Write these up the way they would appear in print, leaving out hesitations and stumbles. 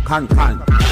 Can.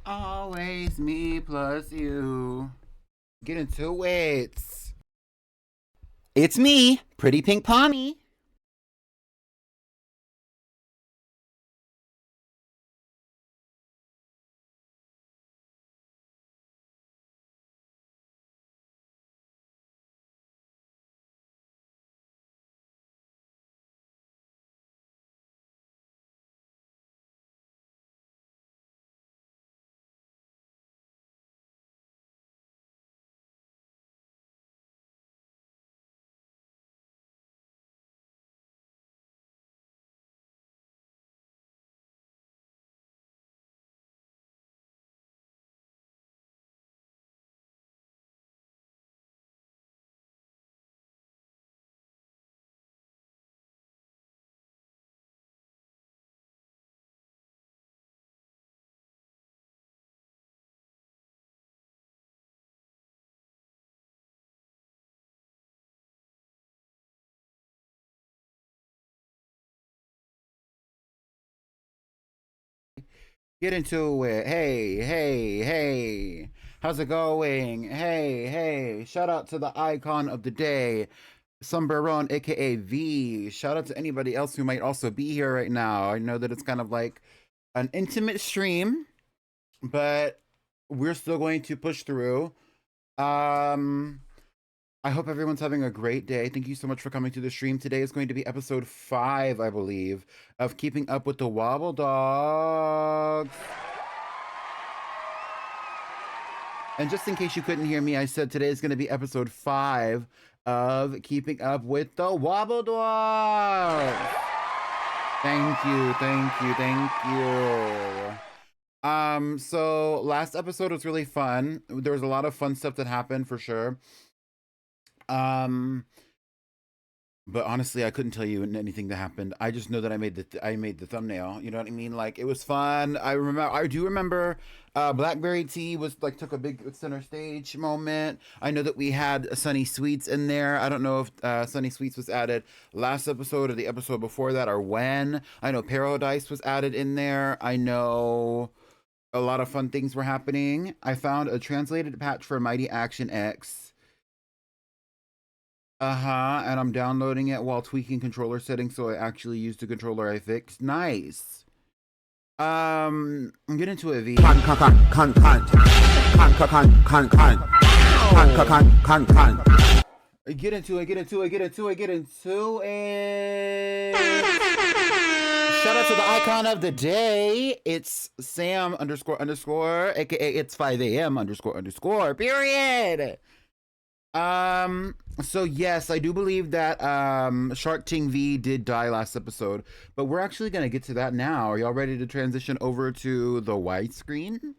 Always me plus you. Get into it. It's me, Pretty Pink Pommy. Get into it. Hey, hey, hey. How's it going? Hey, hey. Shout out to the icon of the day, Somberon, aka V. Shout out to anybody else who might also be here right now. I know that it's kind of like an intimate stream, but we're still going to push through. Um, I hope everyone's having a great day. Thank you so much for coming to the stream. Today is going to be episode 5, I believe, of Keeping Up with the Wobbledogs. And just in case you couldn't hear me, I said today is going to be episode 5 of Keeping Up with the Wobbledogs. Thank you, thank you, thank you. So last episode was really fun. There was a lot of fun stuff that happened for sure. Um, But honestly, I couldn't tell you anything that happened. I just know that I made the thumbnail. You know what I mean? Like it was fun. I do remember Blackberry Tea was like took a big center stage moment. I know that we had Sunny Sweets in there. I don't know if Sunny Sweets was added last episode or the episode before that or when. I know Paradise was added in there. I know a lot of fun things were happening. I found a translated patch for Mighty Action X. Uh-huh, and I'm downloading it while tweaking controller settings so I actually use the controller I fixed. Nice. I'm getting to a V. Can can can can can can can can. Get into it, get into it, get into it, get into it. Shout out to the icon of the day. It's Sam underscore underscore, aka it's 5 a.m. underscore underscore, period. So yes, I do believe that Shark Ting V did die last episode, but we're actually gonna get to that now. Are y'all ready to transition over to the widescreen?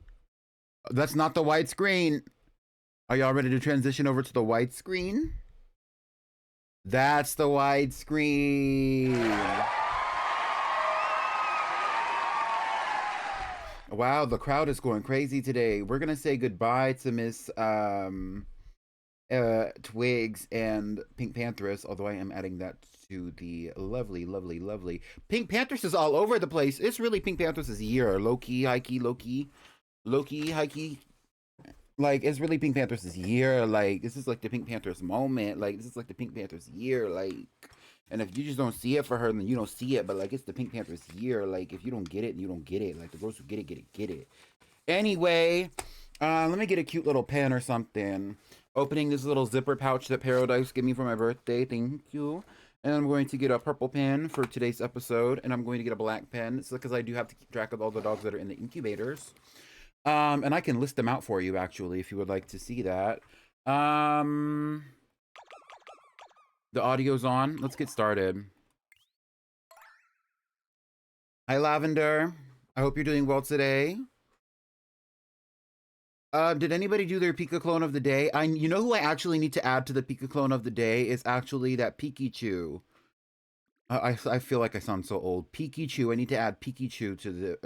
That's not the widescreen. Are y'all ready to transition over to the widescreen? That's the widescreen. Wow, the crowd is going crazy today. We're gonna say goodbye to Miss Twigs and Pink Pantheress, although I am adding that to the lovely, lovely, lovely. Pink Pantheress is all over the place. It's really Pink Pantheress' year. Low key, high key, low key, low key, high key. Like, it's really Pink Pantheress' year. Like, this is like the Pink Pantheress moment. Like, this is like the Pink Pantheress year. Like, and if you just don't see it for her, then you don't see it. But, like, it's the Pink Pantheress year. Like, if you don't get it, you don't get it. Like, the girls who get it, get it, get it. Anyway, let me get a cute little pen or something. Opening this little zipper pouch that Paradise gave me for my birthday. Thank you. And I'm going to get a purple pen for today's episode. And I'm going to get a black pen. So, because I do have to keep track of all the dogs that are in the incubators. And I can list them out for you, actually, if you would like to see that. The audio's on. Let's get started. Hi, Lavender. I hope you're doing well today. Did anybody do their Pika clone of the day? You know who I actually need to add to the Pika clone of the day is actually that Pikachu. I feel like I sound so old. Pikachu. I need to add Pikachu to the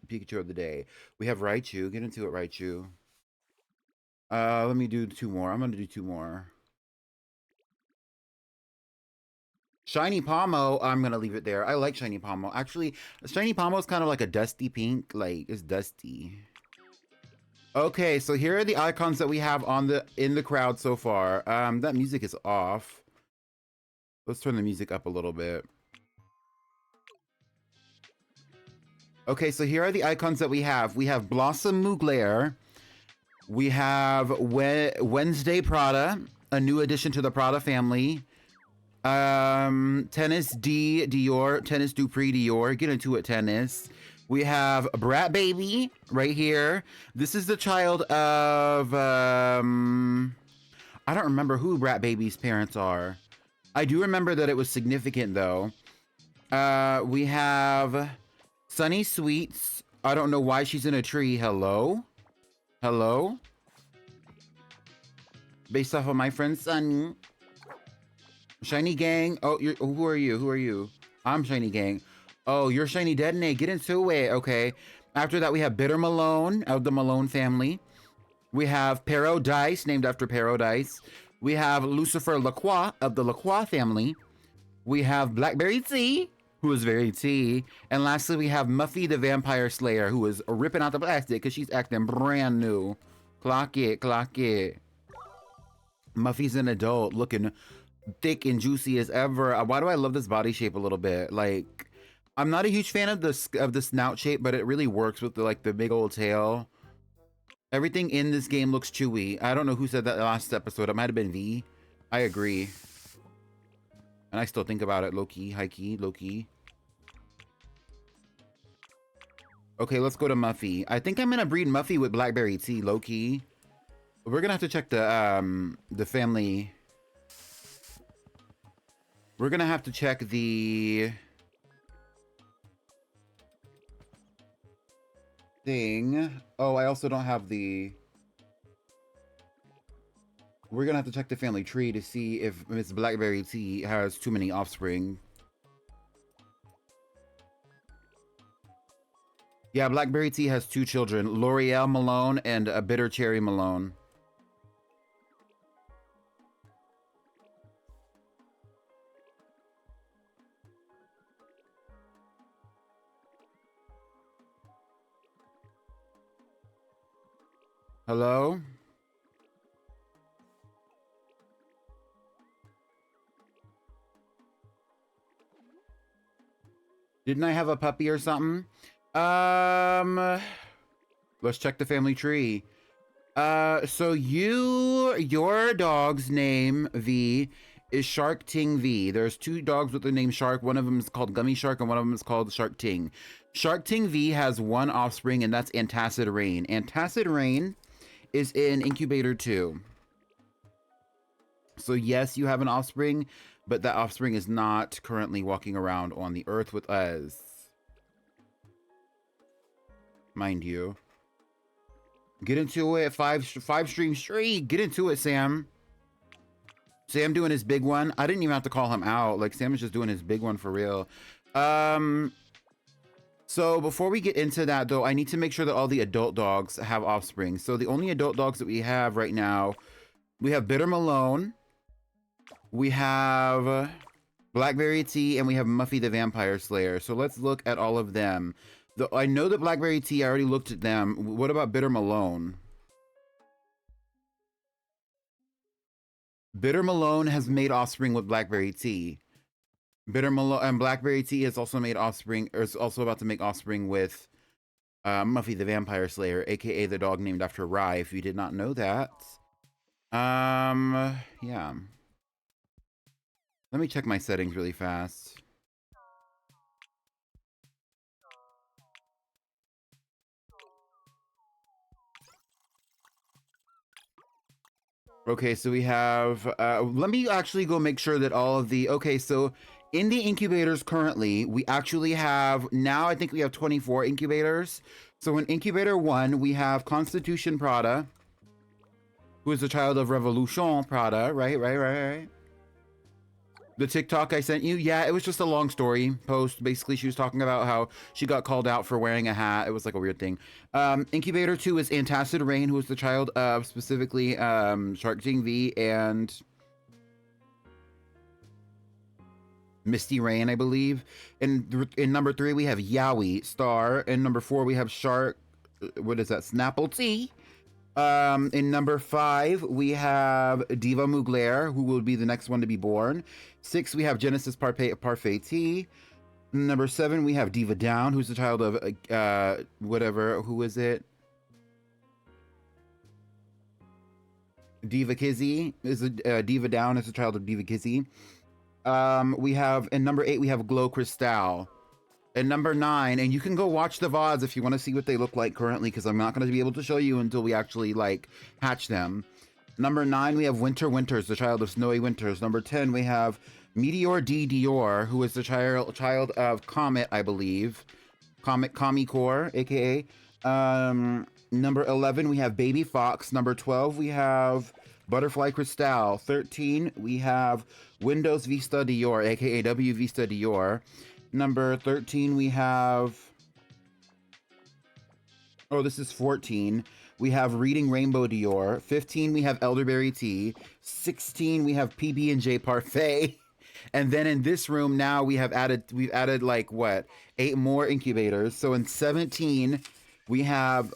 Pikachu of the day. We have Raichu. Get into it, Raichu. Let me do 2 more. I'm gonna do 2 more. Shiny Pomo, I'm gonna leave it there. I like Shiny Pomo. Actually, Shiny Pomo is kind of like a dusty pink. Like, it's dusty. Okay, so here are the icons that we have on in the crowd so far. That music is off. Let's turn the music up a little bit. Okay, so here are the icons that we have. We have Blossom Mugler. We have Wednesday Prada, a new addition to the Prada family. Tennis D Dior, Tennis Dupree Dior. Get into it, Tennis. We have Brat Baby right here. This is the child of I don't remember who Brat Baby's parents are. I do remember that it was significant though. We have Sunny Sweets. I don't know why she's in a tree. Hello? Hello? Based off of my friend Sunny. Shiny Gang. Oh, who are you? Who are you? I'm Shiny Gang. Oh, you're Shiny Detonate. Get into it. Okay. After that, we have Bitter Malone of the Malone family. We have Paradise, named after Paradise. We have Lucifer Lacroix of the Lacroix family. We have Blackberry Tea, who is very tea. And lastly, we have Muffy the Vampire Slayer, who is ripping out the plastic because she's acting brand new. Clock it, clock it. Muffy's an adult looking thick and juicy as ever. Why do I love this body shape a little bit? Like, I'm not a huge fan of the snout shape, but it really works with the big old tail. Everything in this game looks chewy. I don't know who said that last episode. It might have been V. I agree. And I still think about it. Low-key, high-key, low-key. Okay, let's go to Muffy. I think I'm gonna breed Muffy with Blackberry Tea, low-key. We're gonna have to check the family. We're gonna have to check the thing. Oh, I also don't have the... We're gonna have to check the family tree to see if Miss Blackberry Tea has too many offspring. Yeah, Blackberry Tea has 2 children, L'Oreal Malone and a Bitter Cherry Malone. Hello? Didn't I have a puppy or something? Let's check the family tree. So your dog's name, V, is Shark Ting V. There's 2 dogs with the name Shark. One of them is called Gummy Shark and one of them is called Shark Ting. Shark Ting V has 1 offspring and that's Antacid Rain. Antacid Rain is in Incubator 2. So yes, you have an offspring, but that offspring is not currently walking around on the earth with us. Mind you. Get into it. 5 stream streak. Get into it, Sam. Sam doing his big one. I didn't even have to call him out. Like, Sam is just doing his big one for real. So before we get into that, though, I need to make sure that all the adult dogs have offspring. So the only adult dogs that we have right now, we have Bitter Malone, we have Blackberry Tea, and we have Muffy the Vampire Slayer. So let's look at all of them. I know that Blackberry Tea, I already looked at them. What about Bitter Malone? Bitter Malone has made offspring with Blackberry Tea. Bitter Malone and Blackberry Tea has also made offspring, or is also about to make offspring with Muffy the Vampire Slayer, aka the dog named after Rye, if you did not know that. Yeah. Let me check my settings really fast. Okay, so we have, let me actually go make sure that all of the, okay, so in the incubators currently, we actually have, now I think we have 24 incubators. So in incubator 1, we have Constitution Prada, who is the child of Revolution Prada, right? The TikTok I sent you, yeah, it was just a long story post. Basically, she was talking about how she got called out for wearing a hat. It was like a weird thing. Incubator 2 is Antacid Rain, who is the child of specifically Shark Ting V and Misty Rain, I believe. And in number 3, we have Yowie Star. And number 4, we have Shark, what is that, Snapple Tea. In number 5, we have Diva Mugler, who will be the next one to be born. 6, we have Genesis Parfait T. Number 7, we have Diva Down, who's the child of whatever. Who is it? Diva Kizzy is a Diva Down is a child of Diva Kizzy. We have in number 8 we have Glow Crystal. And number 9, and you can go watch the VODs if you want to see what they look like currently, because I'm not going to be able to show you until we actually like hatch them. Number 9, we have Winter Winters, the child of Snowy Winters. Number 10, we have Meteor D. Dior, who is the child of Comet, I believe. Comet Core, aka. Number 11, we have Baby Fox. Number 12, we have Butterfly Cristal. 13, we have Windows Vista Dior, aka W Vista Dior. Number 13, we have... Oh, this is 14. We have Reading Rainbow Dior. 15, we have Elderberry Tea. 16, we have PB&J Parfait. And then in this room now we've added like what? 8 more incubators. So in 17, we have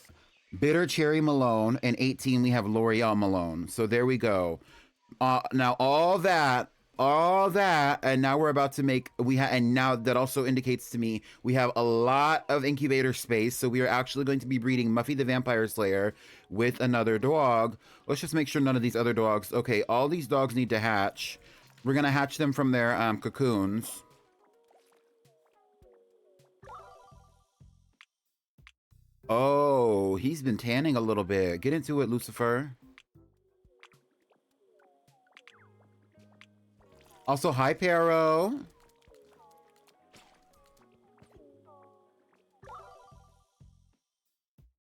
Bitter Cherry Malone, and 18 we have L'Oreal Malone. So there we go. Now all that, and now we're about to make and now that also indicates to me we have a lot of incubator space. So we are actually going to be breeding Muffy the Vampire Slayer with another dog. Let's just make sure none of these other dogs. Okay, all these dogs need to hatch. We're gonna hatch them from their cocoons. Oh, he's been tanning a little bit. Get into it, Lucifer. Also, hi, Pero.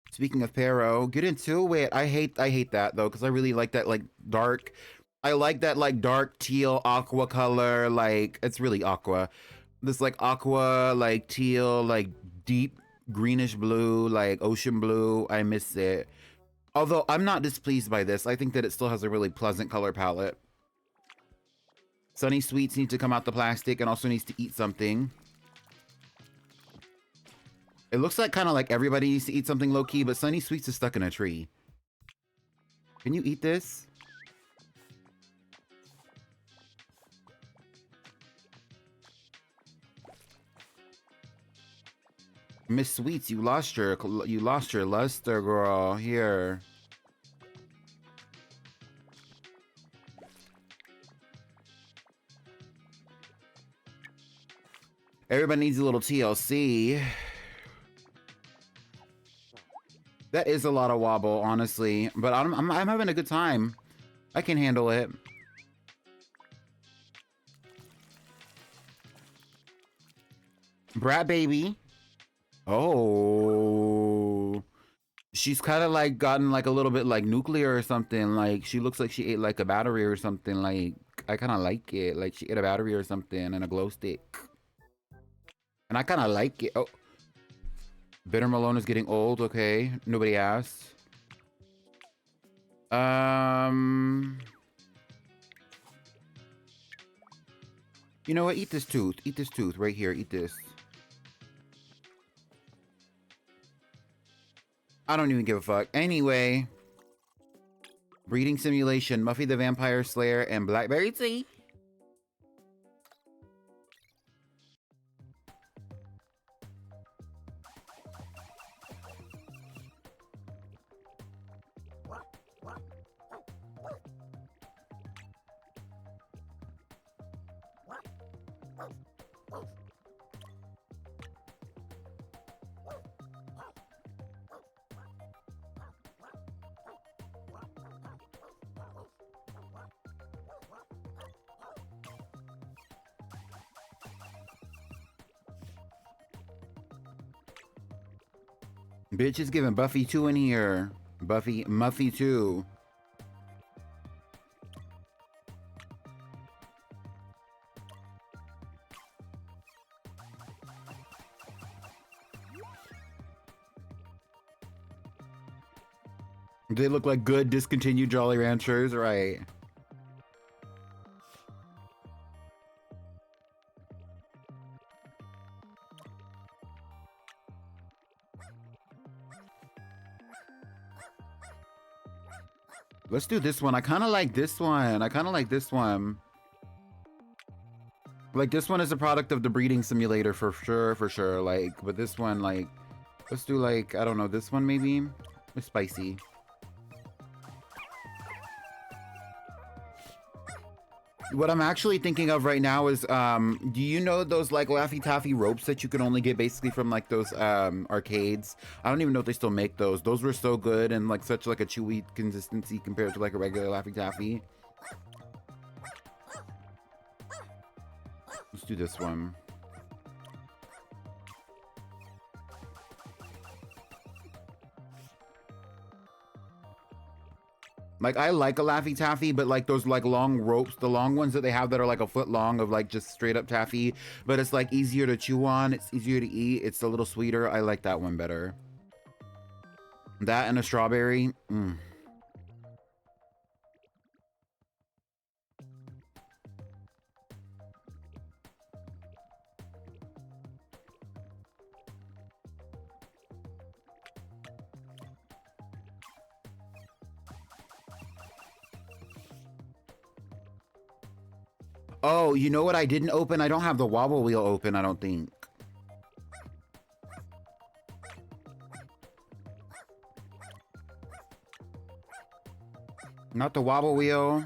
Speaking of Pero, get into it. I hate that though, because I really like that like dark. I like that like dark teal aqua color. Like it's really aqua. This like aqua, like teal, like deep greenish blue, like ocean blue. I miss it. Although I'm not displeased by this. I think that it still has a really pleasant color palette. Sunny Sweets needs to come out the plastic and also needs to eat something. It looks like kind of like everybody needs to eat something low-key, but Sunny Sweets is stuck in a tree. Can you eat this? Miss Sweets, you lost your luster, girl. Here. Everybody needs a little TLC. That is a lot of wobble, honestly, but I'm having a good time. I can handle it. Brat baby. Oh. She's kind of like gotten like a little bit like nuclear or something. Like she looks like she ate like a battery or something. Like I kind of like it. Like she ate a battery or something and a glow stick. And I kind of like it. Oh. Bitter Malone is getting old. Okay. Nobody asked. You know what? Eat this tooth. Eat this tooth right here. Eat this. I don't even give a fuck. Anyway. Breeding Simulation, Muffy the Vampire Slayer, and Blackberry Tea. Bitch is giving Buffy 2 in here. Muffy 2. They look like good discontinued Jolly Ranchers, right? Let's do this one. I kind of like this one. I kind of like this one. Like, this one is a product of the breeding simulator for sure. Like, but this one, like, let's do, like, I don't know, this one maybe? It's spicy. What I'm actually thinking of right now is, do you know those, like, Laffy Taffy ropes that you can only get basically from, like, those, arcades? I don't even know if they still make those. Those were so good and, like, such, like, a chewy consistency compared to, like, a regular Laffy Taffy. Let's do this one. Like, I like a Laffy Taffy, but like those like long ropes, the long ones that they have that are like a foot long of like just straight up taffy, but it's like easier to chew on, it's easier to eat, it's a little sweeter. I like that one better. That and a strawberry. Oh, you know what I didn't open? I don't have the wobble wheel open, I don't think. Not the wobble wheel.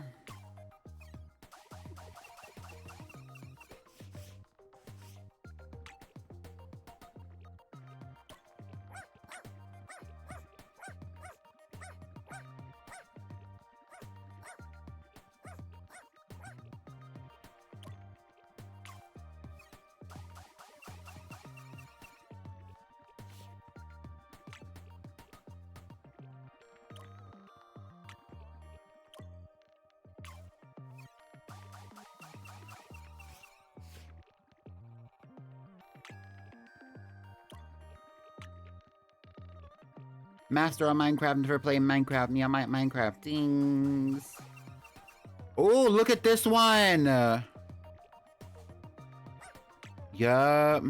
Master on Minecraft, never playing Minecraft. Me on my Minecraft things. Oh, look at this one. Yup.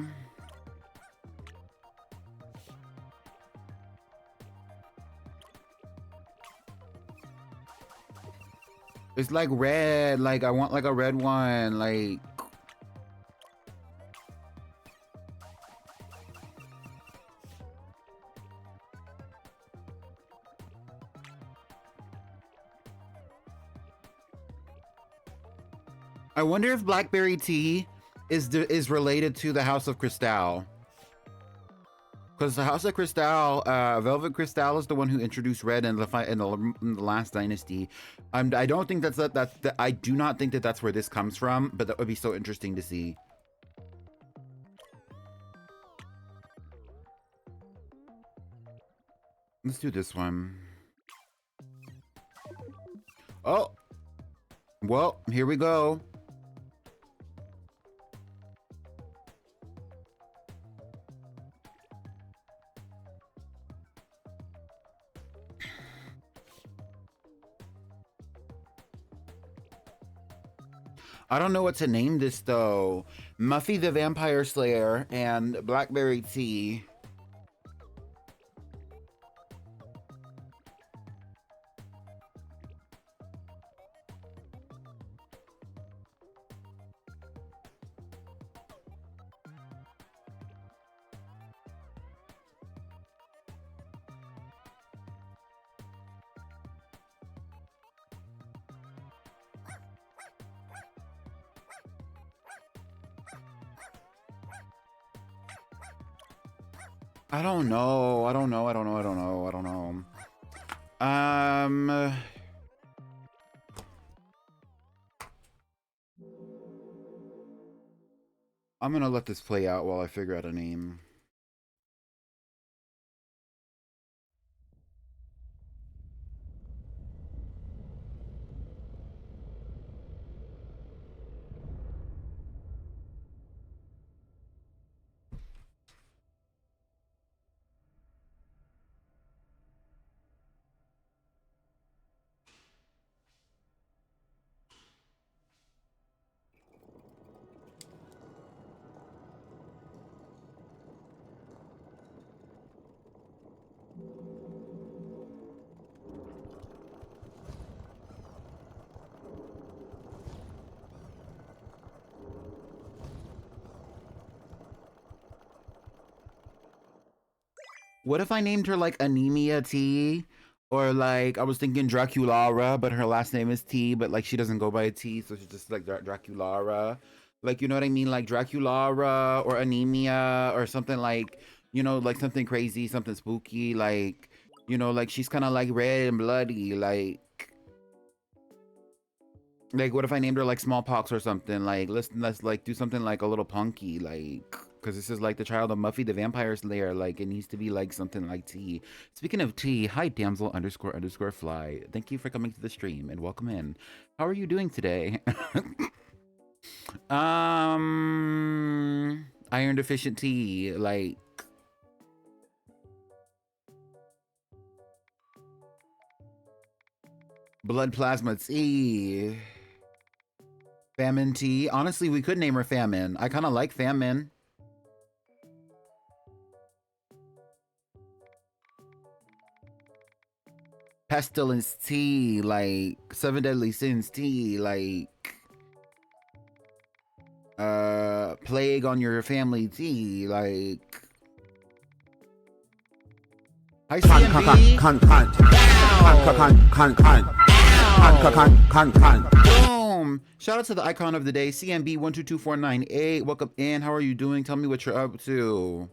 It's like red. Like, I want like a red one. Like, I wonder if blackberry tea is related to the House of Crystal. Because the House of Crystal, Velvet Crystal is the one who introduced red in the last dynasty. I don't think I do not think that that's where this comes from, but that would be so interesting to see. Let's do this one. Oh, well, here we go. I don't know what to name this though. Muffy the Vampire Slayer and Blackberry Tea. I don't know. I'm gonna let this play out while I figure out a name. What if I named her like Anemia T? Or like I was thinking Draculara, but her last name is T, but like she doesn't go by a T, so she's just like Draculara. Like you know what I mean? Like Draculara or Anemia or something like, you know, like something crazy, something spooky, like, you know, like she's kind of like red and bloody, like what if I named her like smallpox or something? Like let's like do something like a little punky, like because this is like the child of Muffy the Vampire Slayer. Like it needs to be like something like T. Speaking of T, hi damsel underscore fly. Thank you for coming to the stream and welcome in. How are you doing today? Iron deficient T, like blood plasma T. Famine T. Honestly, we could name her Famine. I kind of like Famine. Pestilence T, like Seven Deadly Sins T, like Plague on Your Family T, like hi CMB. Boom! Shout out to the icon of the day, CMB 122498. Welcome in. How are you doing? Tell me what you're up to.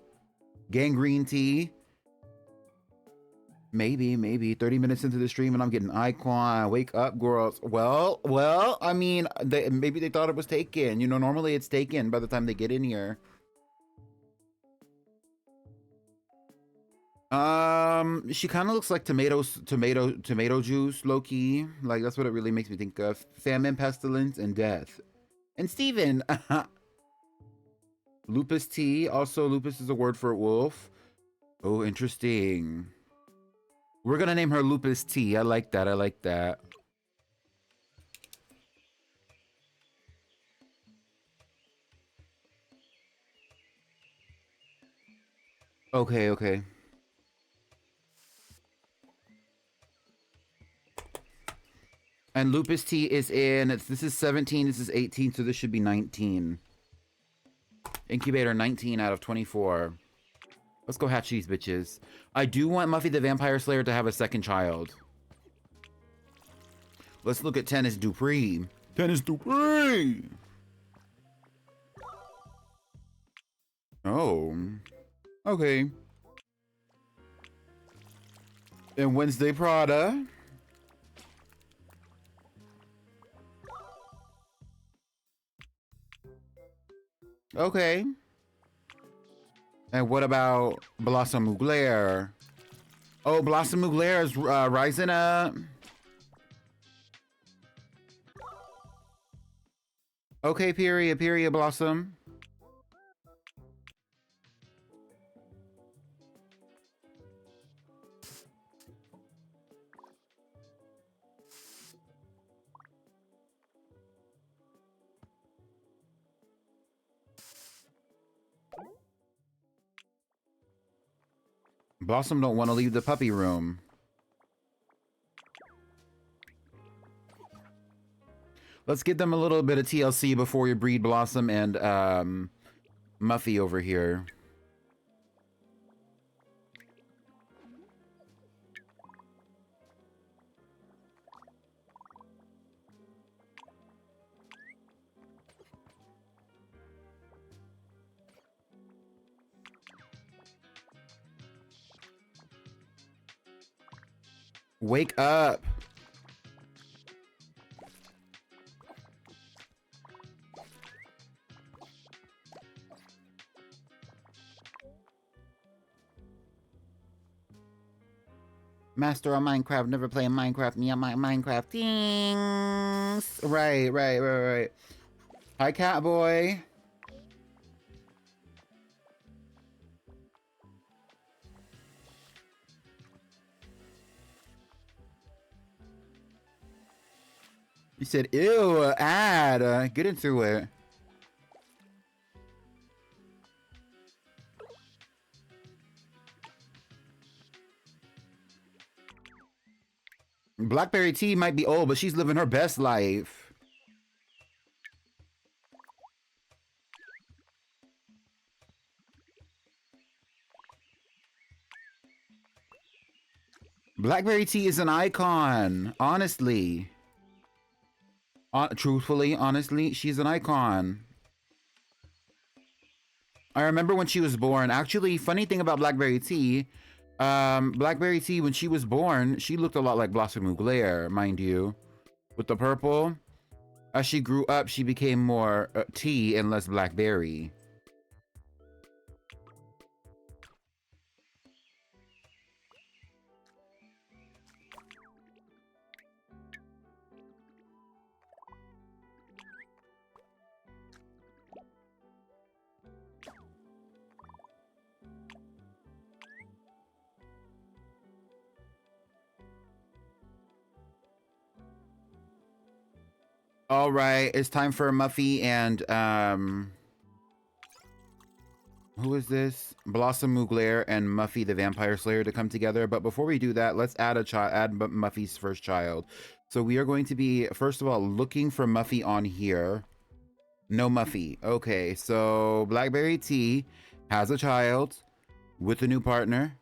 Gangrene T. Maybe 30 minutes into the stream and I'm getting icon. Wake up, girls. Well, I mean, maybe they thought it was taken. You know, normally it's taken by the time they get in here. She kind of looks like tomato juice, low key. Like that's what it really makes me think of. Famine, pestilence, and death. And Steven. Lupus tea. Also, lupus is a word for wolf. Oh, interesting. We're gonna name her Lupus Tea. I like that. I like that. Okay. And Lupus Tea is in, this is 17, this is 18, so this should be 19. Incubator 19 out of 24. Let's go hatch these bitches. I do want Muffy the Vampire Slayer to have a second child. Let's look at Tennis Dupree. Tennis Dupree! Oh. Okay. And Wednesday Prada. Okay. And what about Blossom Mugler? Oh, Blossom Mugler is rising up. Okay, period, Blossom. Blossom don't want to leave the puppy room. Let's give them a little bit of TLC before we breed Blossom and Muffy over here. Wake up. Master on Minecraft, never playing Minecraft. Me on my Minecraft things. Right. Hi, Catboy. You said, ew, ad. Get into it. Blackberry Tea might be old, but she's living her best life. Blackberry tea is an icon. Honestly. Truthfully, honestly, she's an icon. I remember when she was born. Actually, funny thing about Blackberry tea, Blackberry tea, when she was born, she looked a lot like Blossom Mugler, mind you. With the purple. As she grew up, she became more tea and less blackberry. All right, it's time for Muffy and who is this? Blossom Mugler and Muffy the Vampire Slayer to come together. But before we do that, let's add Muffy's first child. So we are going to be, first of all, looking for Muffy on here. No Muffy. Okay, so Blackberry Tea has a child with a new partner.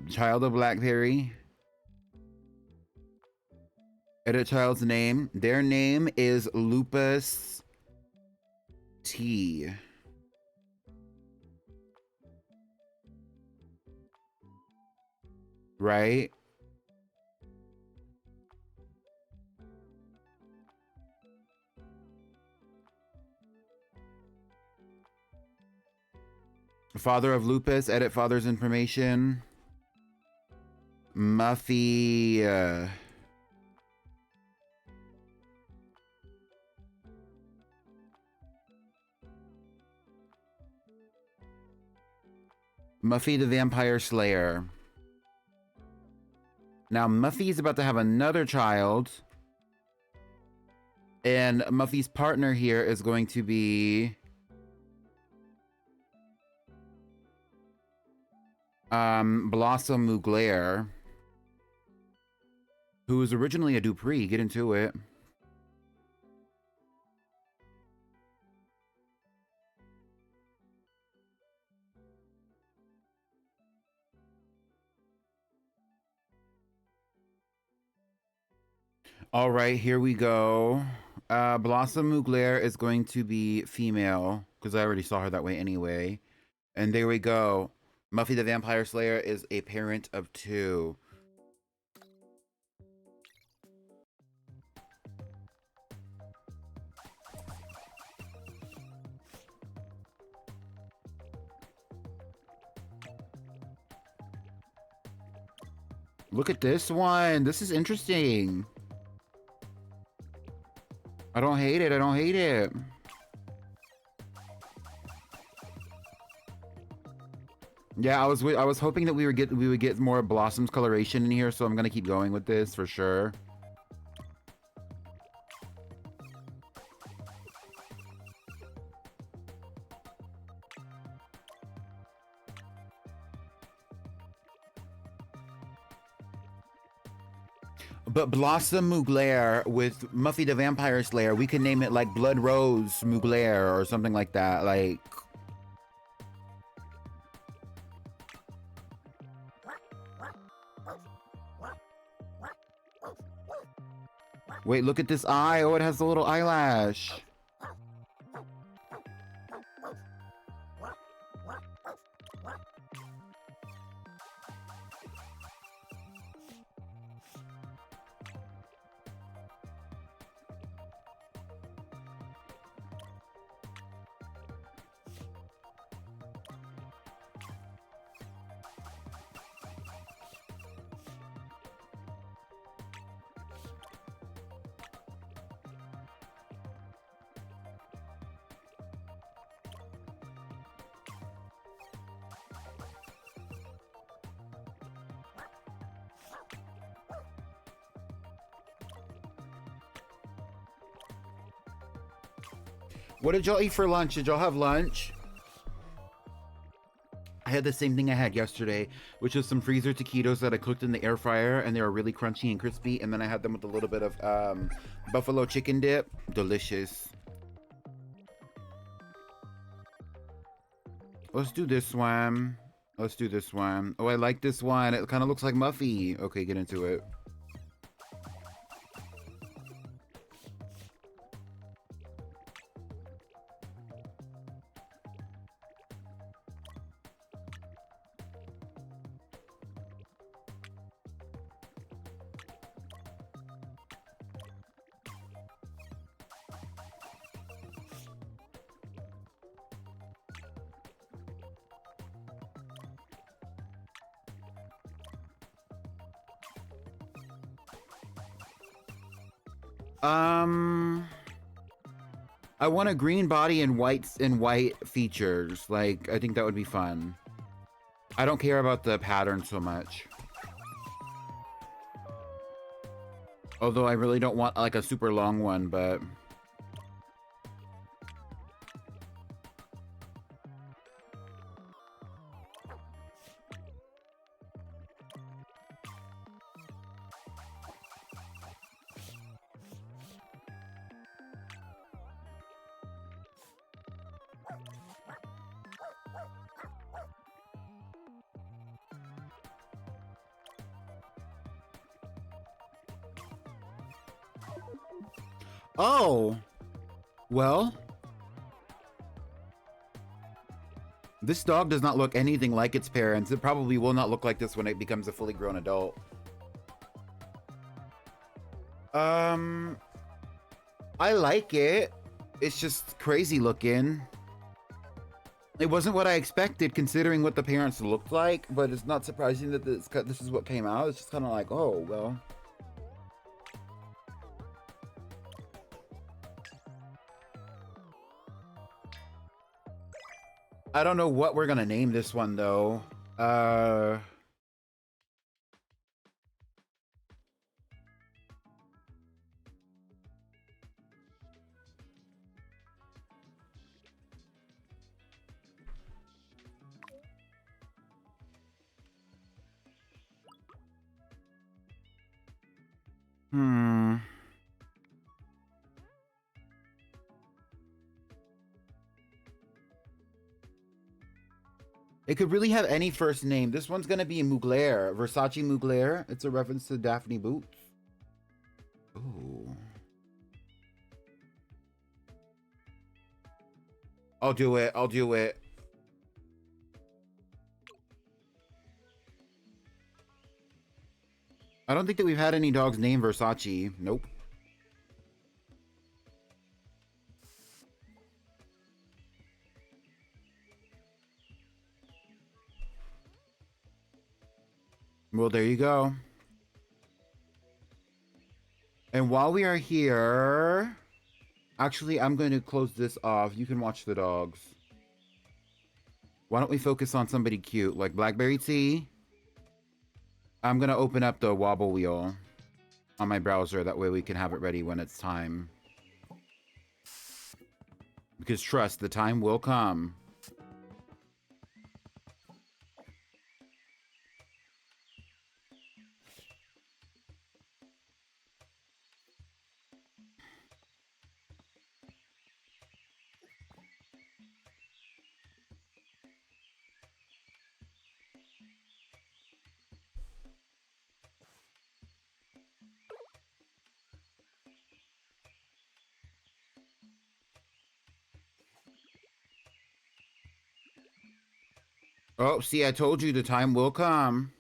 Child of Blackberry. Edit child's name. Their name is Lupus T. Right? Father of Lupus. Edit father's information. Muffy. Muffy the Vampire Slayer. Now, Muffy's about to have another child. And Muffy's partner here is going to be... Blossom Mugler. Who was originally a Dupree. Get into it. All right, here we go. Blossom Mugler is going to be female, because I already saw her that way anyway. And there we go. Muffy the Vampire Slayer is a parent of 2. Look at this one. This is interesting. I don't hate it. I don't hate it. Yeah, I was hoping that we would get more Blossom's coloration in here, so I'm gonna keep going with this for sure. But Blossom Mugler with Muffy the Vampire Slayer, we could name it like Blood Rose Mugler or something like that. Like, wait, look at this eye. Oh, it has a little eyelash. What did y'all eat for lunch? Did y'all have lunch? I had the same thing I had yesterday, which was some freezer taquitos that I cooked in the air fryer, and they were really crunchy and crispy, and then I had them with a little bit of buffalo chicken dip. Delicious. Let's do this one. Let's do this one. Oh, I like this one. It kind of looks like Muffy. Okay, get into it. I want a green body and white features. Like, I think that would be fun. I don't care about the pattern so much. Although I really don't want like a super long one, but oh, well, this dog does not look anything like its parents. It probably will not look like this when it becomes a fully grown adult. I like it. It's just crazy looking. It wasn't what I expected considering what the parents looked like, but it's not surprising that this is what came out. It's just kind of like, oh, well. I don't know what we're gonna name this one though. It could really have any first name. This one's gonna be Mugler, Versace Mugler. It's a reference to Daphne Boots. Ooh. I'll do it. I'll do it. I don't think that we've had any dogs named Versace. Nope. Well, there you go. And while we are here, actually, I'm going to close this off. You can watch the dogs. Why don't we focus on somebody cute, like Blackberry Tea? I'm going to open up the wobble wheel on my browser. That way we can have it ready when it's time. Because trust, the time will come. Oh, see, I told you the time will come.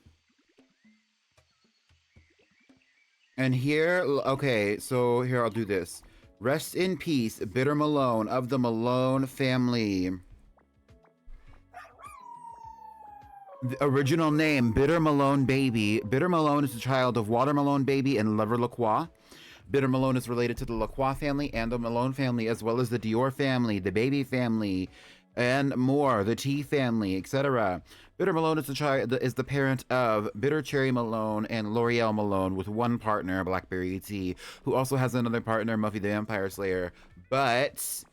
And here, okay, so here I'll do this. Rest in peace, Bitter Malone of the Malone family. The original name, Bitter Malone Baby. Bitter Malone is the child of Water Malone Baby and Lover Lacroix. Bitter Malone is related to the Lacroix family and the Malone family, as well as the Dior family, the Baby family, and more, the Tea family, etc. Bitter Malone is the parent of Bitter Cherry Malone and L'Oreal Malone, with one partner, Blackberry Tea, who also has another partner, Muffy the Vampire Slayer. But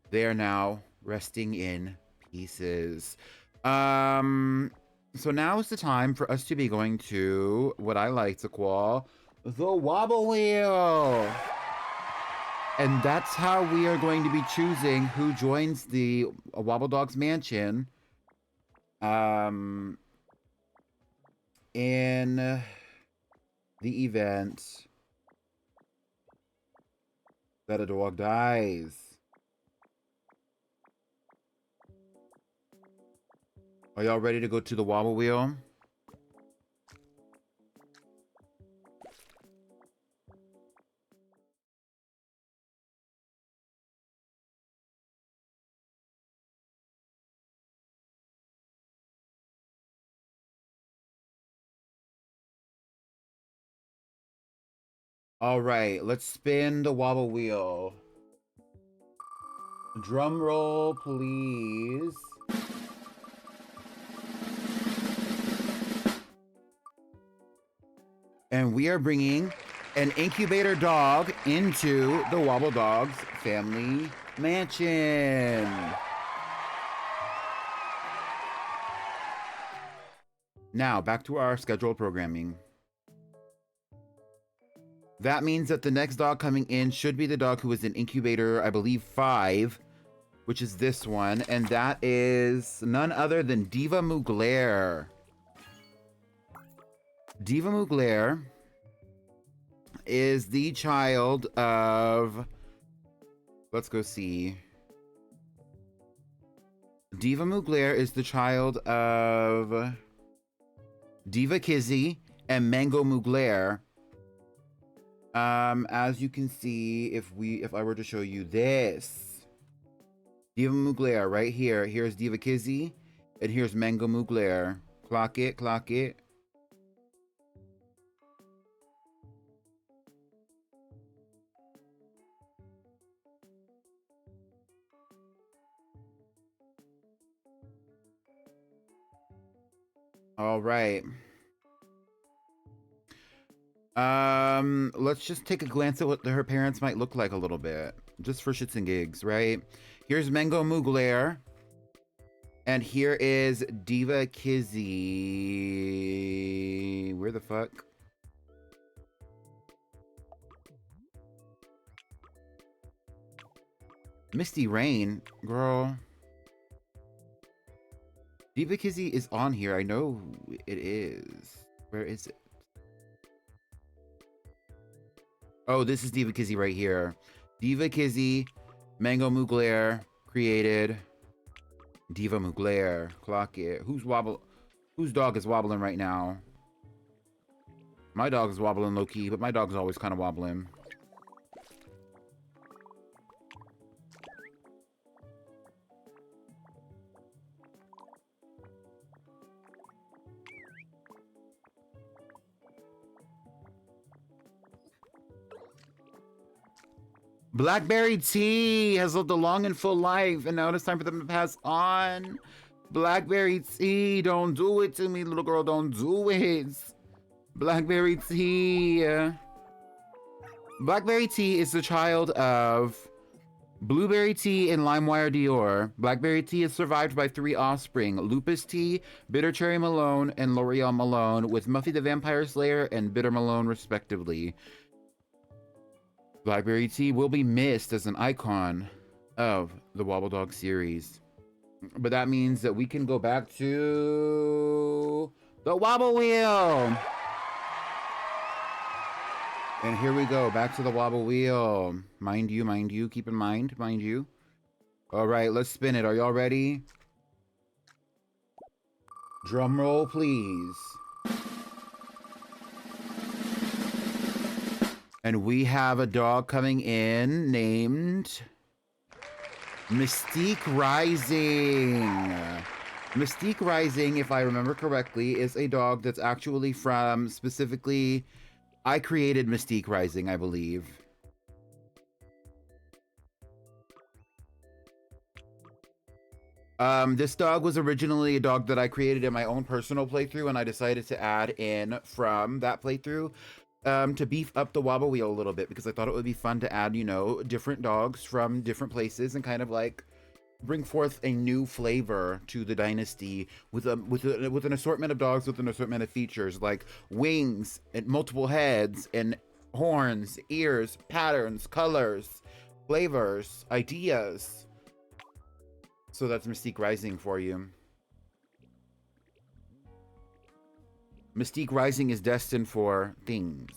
they are now resting in pieces. So now is the time for us to be going to what I like to call the Wobble Wheel. And that's how we are going to be choosing who joins the Wobbledogs mansion In the event that a dog dies. Are y'all ready to go to the wobble wheel? All right, let's spin the wobble wheel. Drum roll, please. And we are bringing an incubator dog into the Wobbledogs family mansion. Now, back to our scheduled programming. That means that the next dog coming in should be the dog who is in incubator, I believe, 5, which is this one. And that is none other than Diva Mugler. Diva Mugler is the child of... Let's go see. Diva Mugler is the child of Diva Kizzy and Mango Mugler. As you can see, if I were to show you this, Diva Mugler right here. Here's Diva Kizzy, and here's Mango Mugler. Clock it, clock it. All right. Let's just take a glance at what her parents might look like a little bit, just for shits and gigs, right? Here's Mango Mugler, and here is Diva Kizzy. Where the fuck? Misty Rain, girl. Diva Kizzy is on here. I know it is. Where is it? Oh, this is Diva Kizzy right here. Diva Kizzy, Mango Mugler created. Diva Mugler, clock it. Whose dog is wobbling right now? My dog is wobbling low key, but my dog's always kind of wobbling. Blackberry tea has lived a long and full life, and now it's time for them to pass on. Blackberry tea, don't do it to me, little girl, don't do it. Blackberry tea. Blackberry tea is the child of Blueberry tea and Limewire Dior. Blackberry tea is survived by 3 offspring: Lupus tea, Bitter Cherry Malone, and L'Oreal Malone, with Muffy the Vampire Slayer and Bitter Malone, respectively. Blackberry tea will be missed as an icon of the Wobbledog series. But that means that we can go back to the Wobble Wheel. And here we go, back to the Wobble Wheel. Mind you, keep in mind you. All right, let's spin it. Are y'all ready? Drum roll, please. And we have a dog coming in named Mystique Rising. Mystique Rising, if I remember correctly, is a dog that's actually from specifically... I created Mystique Rising, I believe. This dog was originally a dog that I created in my own personal playthrough, and I decided to add in from that playthrough to beef up the Wobble Wheel a little bit, because I thought it would be fun to add, you know, different dogs from different places and kind of like bring forth a new flavor to the dynasty with an assortment of dogs with an assortment of features like wings and multiple heads and horns, ears, patterns, colors, flavors, ideas. So that's Mystique Rising for you. Mystique Rising is destined for things.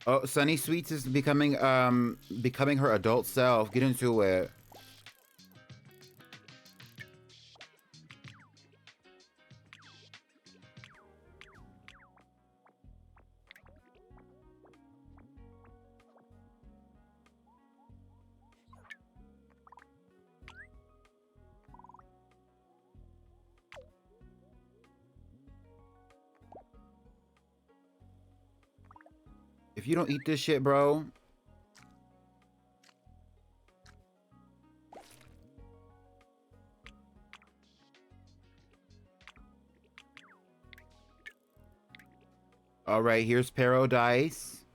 Oh, Sunny Sweets is becoming her adult self. Get into it. If you don't eat this shit, bro. All right, here's Paradise.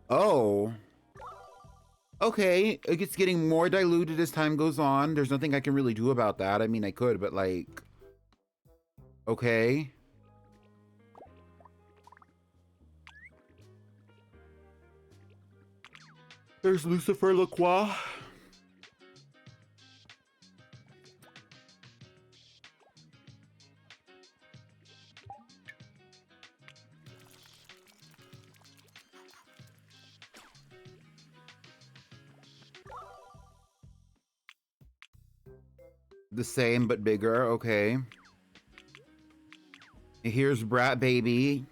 Oh. Okay, it's getting more diluted as time goes on. There's nothing I can really do about that. I mean, I could, but like... Okay. There's Lucifer Lacroix. The same, but bigger. Okay. Here's Brat Baby.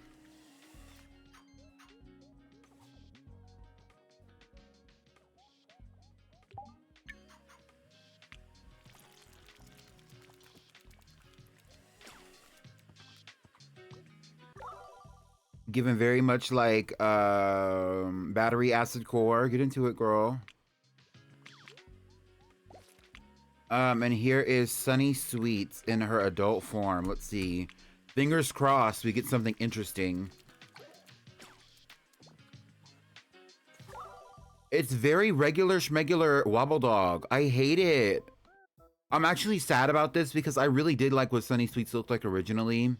Given very much like battery acid core. Get into it, girl. And here is Sunny Sweets in her adult form. Let's see. Fingers crossed we get something interesting. It's very regular schmegular Wobbledog. I hate it. I'm actually sad about this because I really did like what Sunny Sweets looked like originally.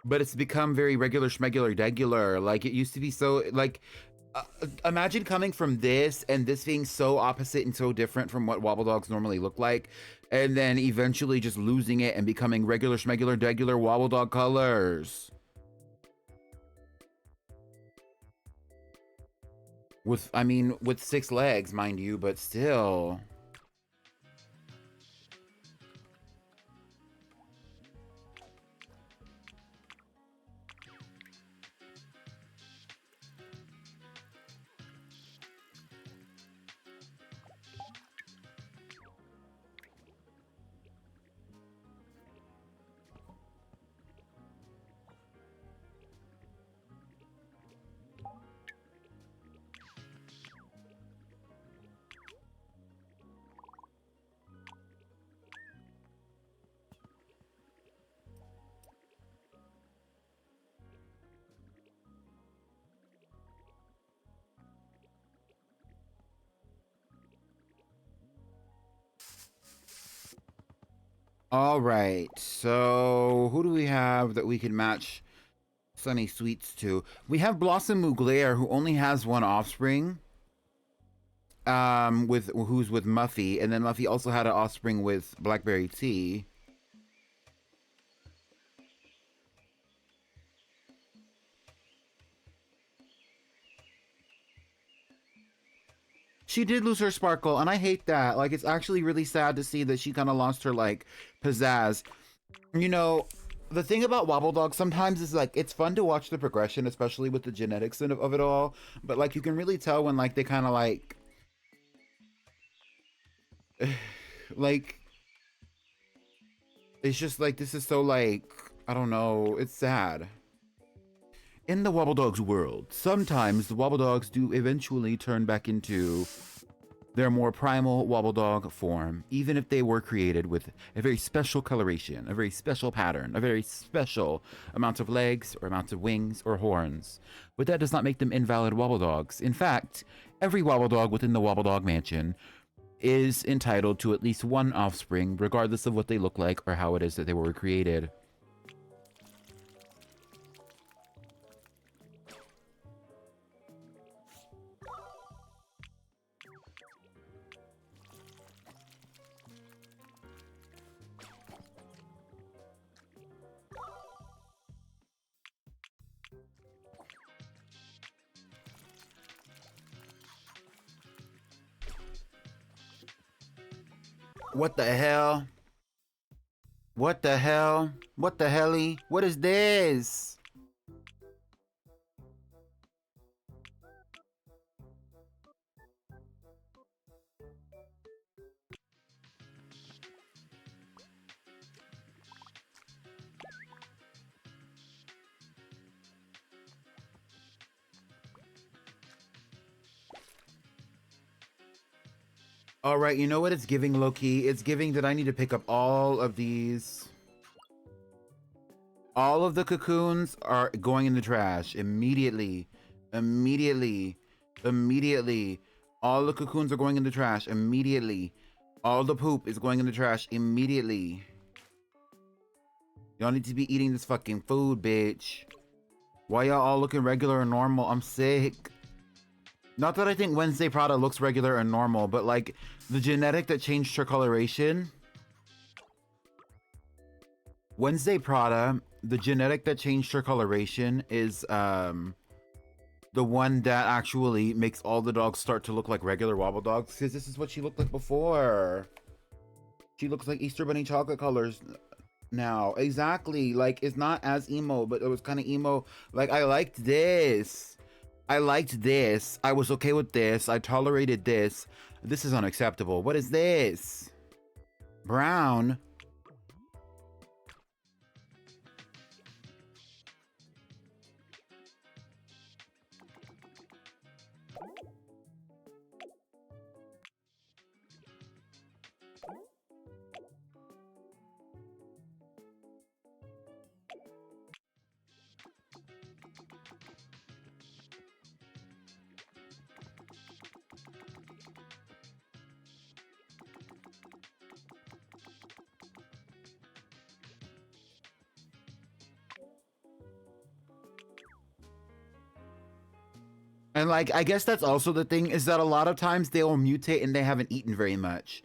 But it's become very regular schmegular degular. Like, it used to be so, like... imagine coming from this and this being so opposite and so different from what Wobbledogs normally look like, and then eventually just losing it and becoming regular schmegular degular Wobbledog colors. With, I mean, with 6 legs, mind you, but still... All right, so who do we have that we can match Sunny Sweets to? We have Blossom Mugler, who only has one offspring. Who's with Muffy, and then Muffy also had an offspring with Blackberry Tea. She did lose her sparkle, and I hate that. Like, it's actually really sad to see that she kind of lost her, like, pizzazz. You know, the thing about Wobbledog sometimes is, like, it's fun to watch the progression, especially with the genetics of it all. But, like, you can really tell when, like, they kind of, like... like... It's just, like, this is so, like... I don't know. It's sad. In the Wobbledog's world, sometimes the Wobbledogs do eventually turn back into their more primal Wobbledog form, even if they were created with a very special coloration, a very special pattern, a very special amount of legs or amounts of wings or horns. But that does not make them invalid Wobbledogs. In fact, every Wobbledog within the Wobbledog mansion is entitled to at least one offspring, regardless of what they look like or how it is that they were created. What the hell? What the hell? What the helly? What is this? All right, you know what it's giving, Loki? It's giving that I need to pick up all of these. All of the cocoons are going in the trash immediately. Immediately. Immediately. All the cocoons are going in the trash immediately. All the poop is going in the trash immediately. Y'all need to be eating this fucking food, bitch. Why y'all all looking regular and normal? I'm sick. Not that I think Wednesday Prada looks regular and normal, but like the genetic that changed her coloration. Wednesday Prada, the genetic that changed her coloration is the one that actually makes all the dogs start to look like regular Wobbledogs, because this is what she looked like before. She looks like Easter Bunny chocolate colors now. Exactly. Like, it's not as emo, but it was kind of emo. Like, I liked this. I liked this. I was okay with this. I tolerated this. This is unacceptable. What is this? Brown? And like, I guess that's also the thing, is that a lot of times they will mutate and they haven't eaten very much.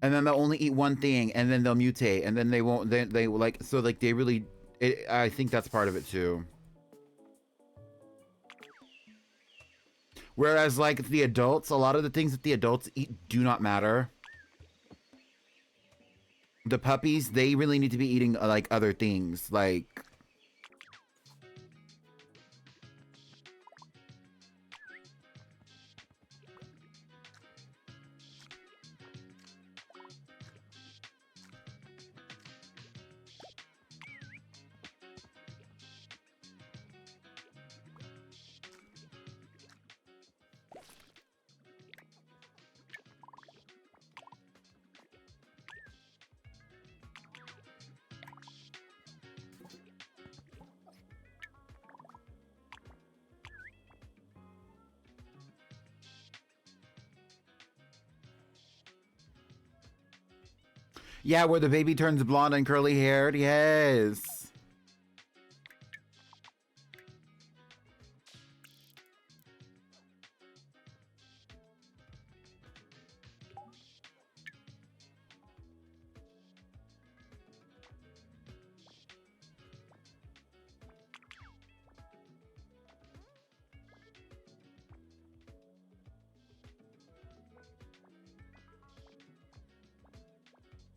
And then they'll only eat one thing and then they'll mutate and then they won't, they like, so like they really, I think that's part of it too. Whereas like the adults, a lot of the things that the adults eat do not matter. The puppies, they really need to be eating like other things, like... Yeah, where the baby turns blonde and curly haired. Yes.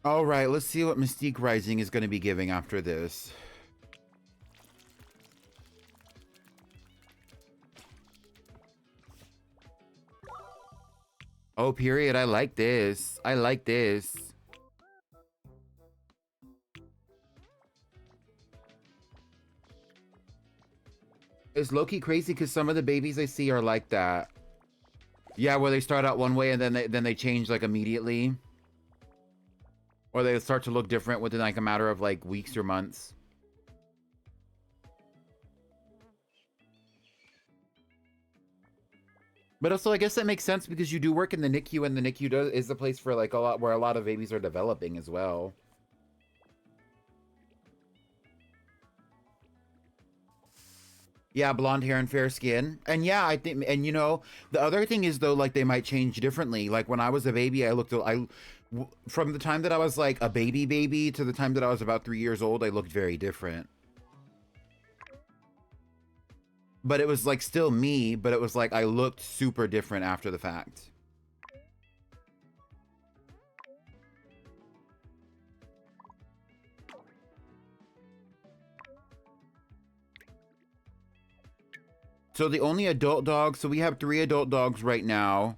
All right, let's see what Mystique Rising is going to be giving after this. Oh, period. I like this. I like this. It's low-key crazy because some of the babies I see are like that. Yeah, where they start out one way and then they change like immediately. Or they start to look different within like a matter of like weeks or months. But also, I guess that makes sense because you do work in the NICU, and the NICU is the place for like a lot where a lot of babies are developing as well. Yeah, blonde hair and fair skin. And yeah, I think, and you know, the other thing is though, like they might change differently. Like when I was a baby, from the time that I was like a baby to the time that I was about 3 years old, I looked very different. But it was like still me, but it was like I looked super different after the fact. So the only adult dogs, so we have 3 adult dogs right now.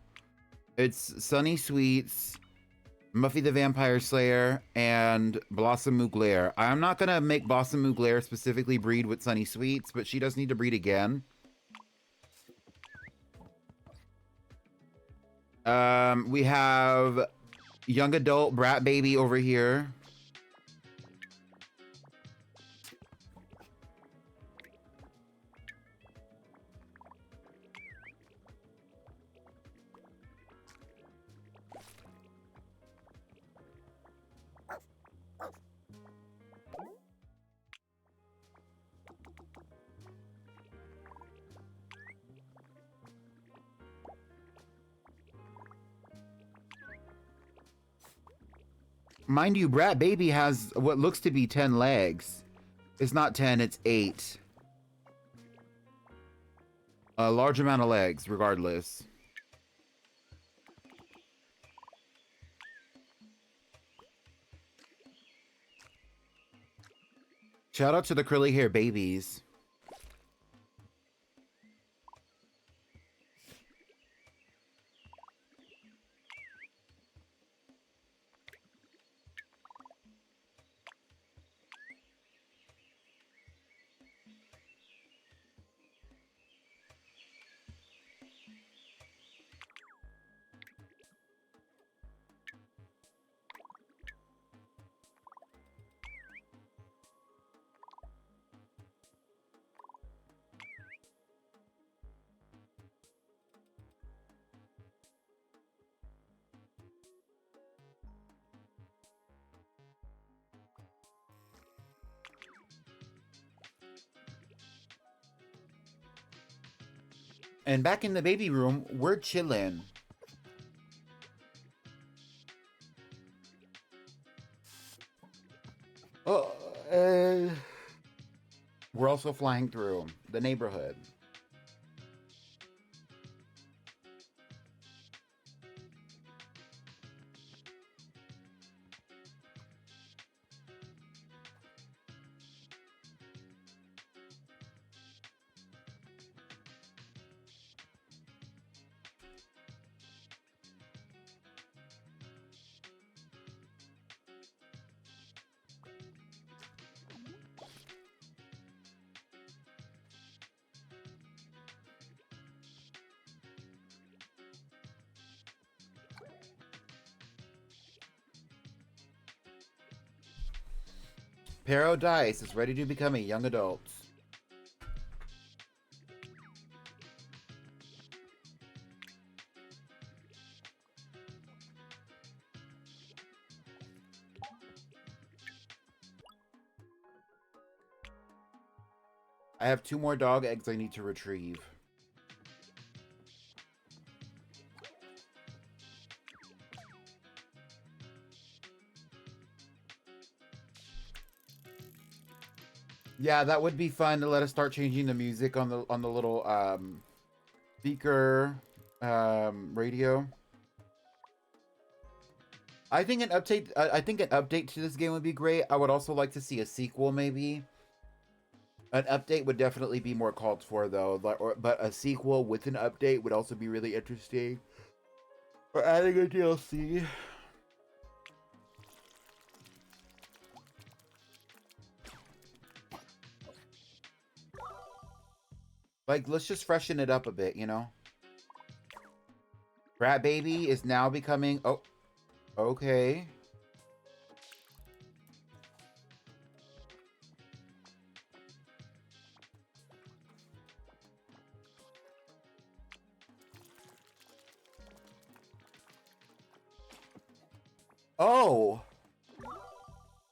It's Sunny Sweets, Muffy the Vampire Slayer, and Blossom Mugler. I'm not gonna make Blossom Mugler specifically breed with Sunny Sweets, but she does need to breed again. We have young adult Brat Baby over here. Mind you, Brat Baby has what looks to be 10 legs. It's not 10, it's 8. A large amount of legs, regardless. Shout out to the curly hair babies. And back in the baby room, we're chilling. Oh, we're also flying through the neighborhood. Paradise is ready to become a young adult. I have 2 more dog eggs I need to retrieve. Yeah, that would be fun to let us start changing the music on the little speaker radio. I think an update. I think an update to this game would be great. I would also like to see a sequel, maybe. An update would definitely be more called for, though. But a sequel with an update would also be really interesting. Or adding a DLC. Like, let's just freshen it up a bit, you know? Brat Baby is now becoming... Oh, okay. Oh.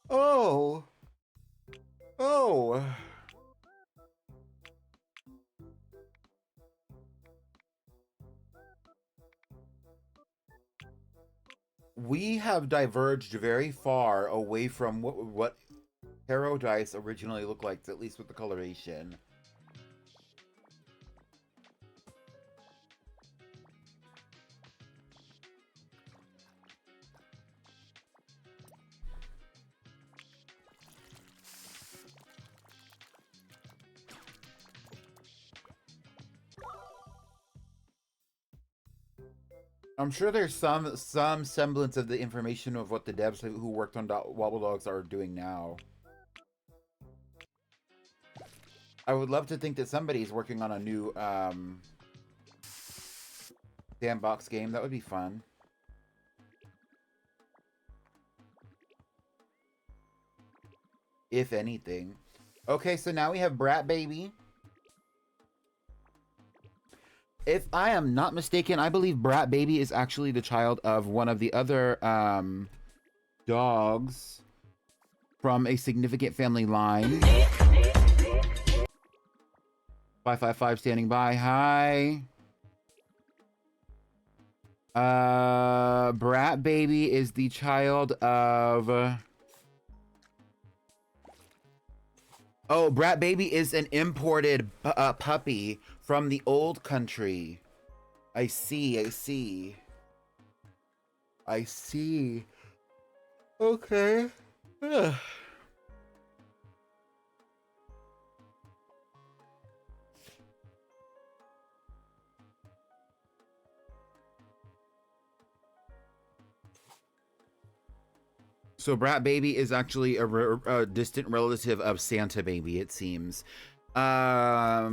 Oh. Oh. We have diverged very far away from what Tarot dice originally looked like, at least with the coloration. I'm sure there's some semblance of the information of what the devs who worked on Wobbledogs are doing now. I would love to think that somebody's working on a new sandbox game. That would be fun. If anything. Okay, so now we have Brat Baby. If I am not mistaken, I believe Brat Baby is actually the child of one of the other dogs from a significant family line. 555 standing by. Hi. Brat Baby is the child of... Oh, Brat Baby is an imported puppy from the old country. I see, I see. I see. Okay. Ugh. So Brat Baby is actually a distant relative of Santa Baby, it seems. Let's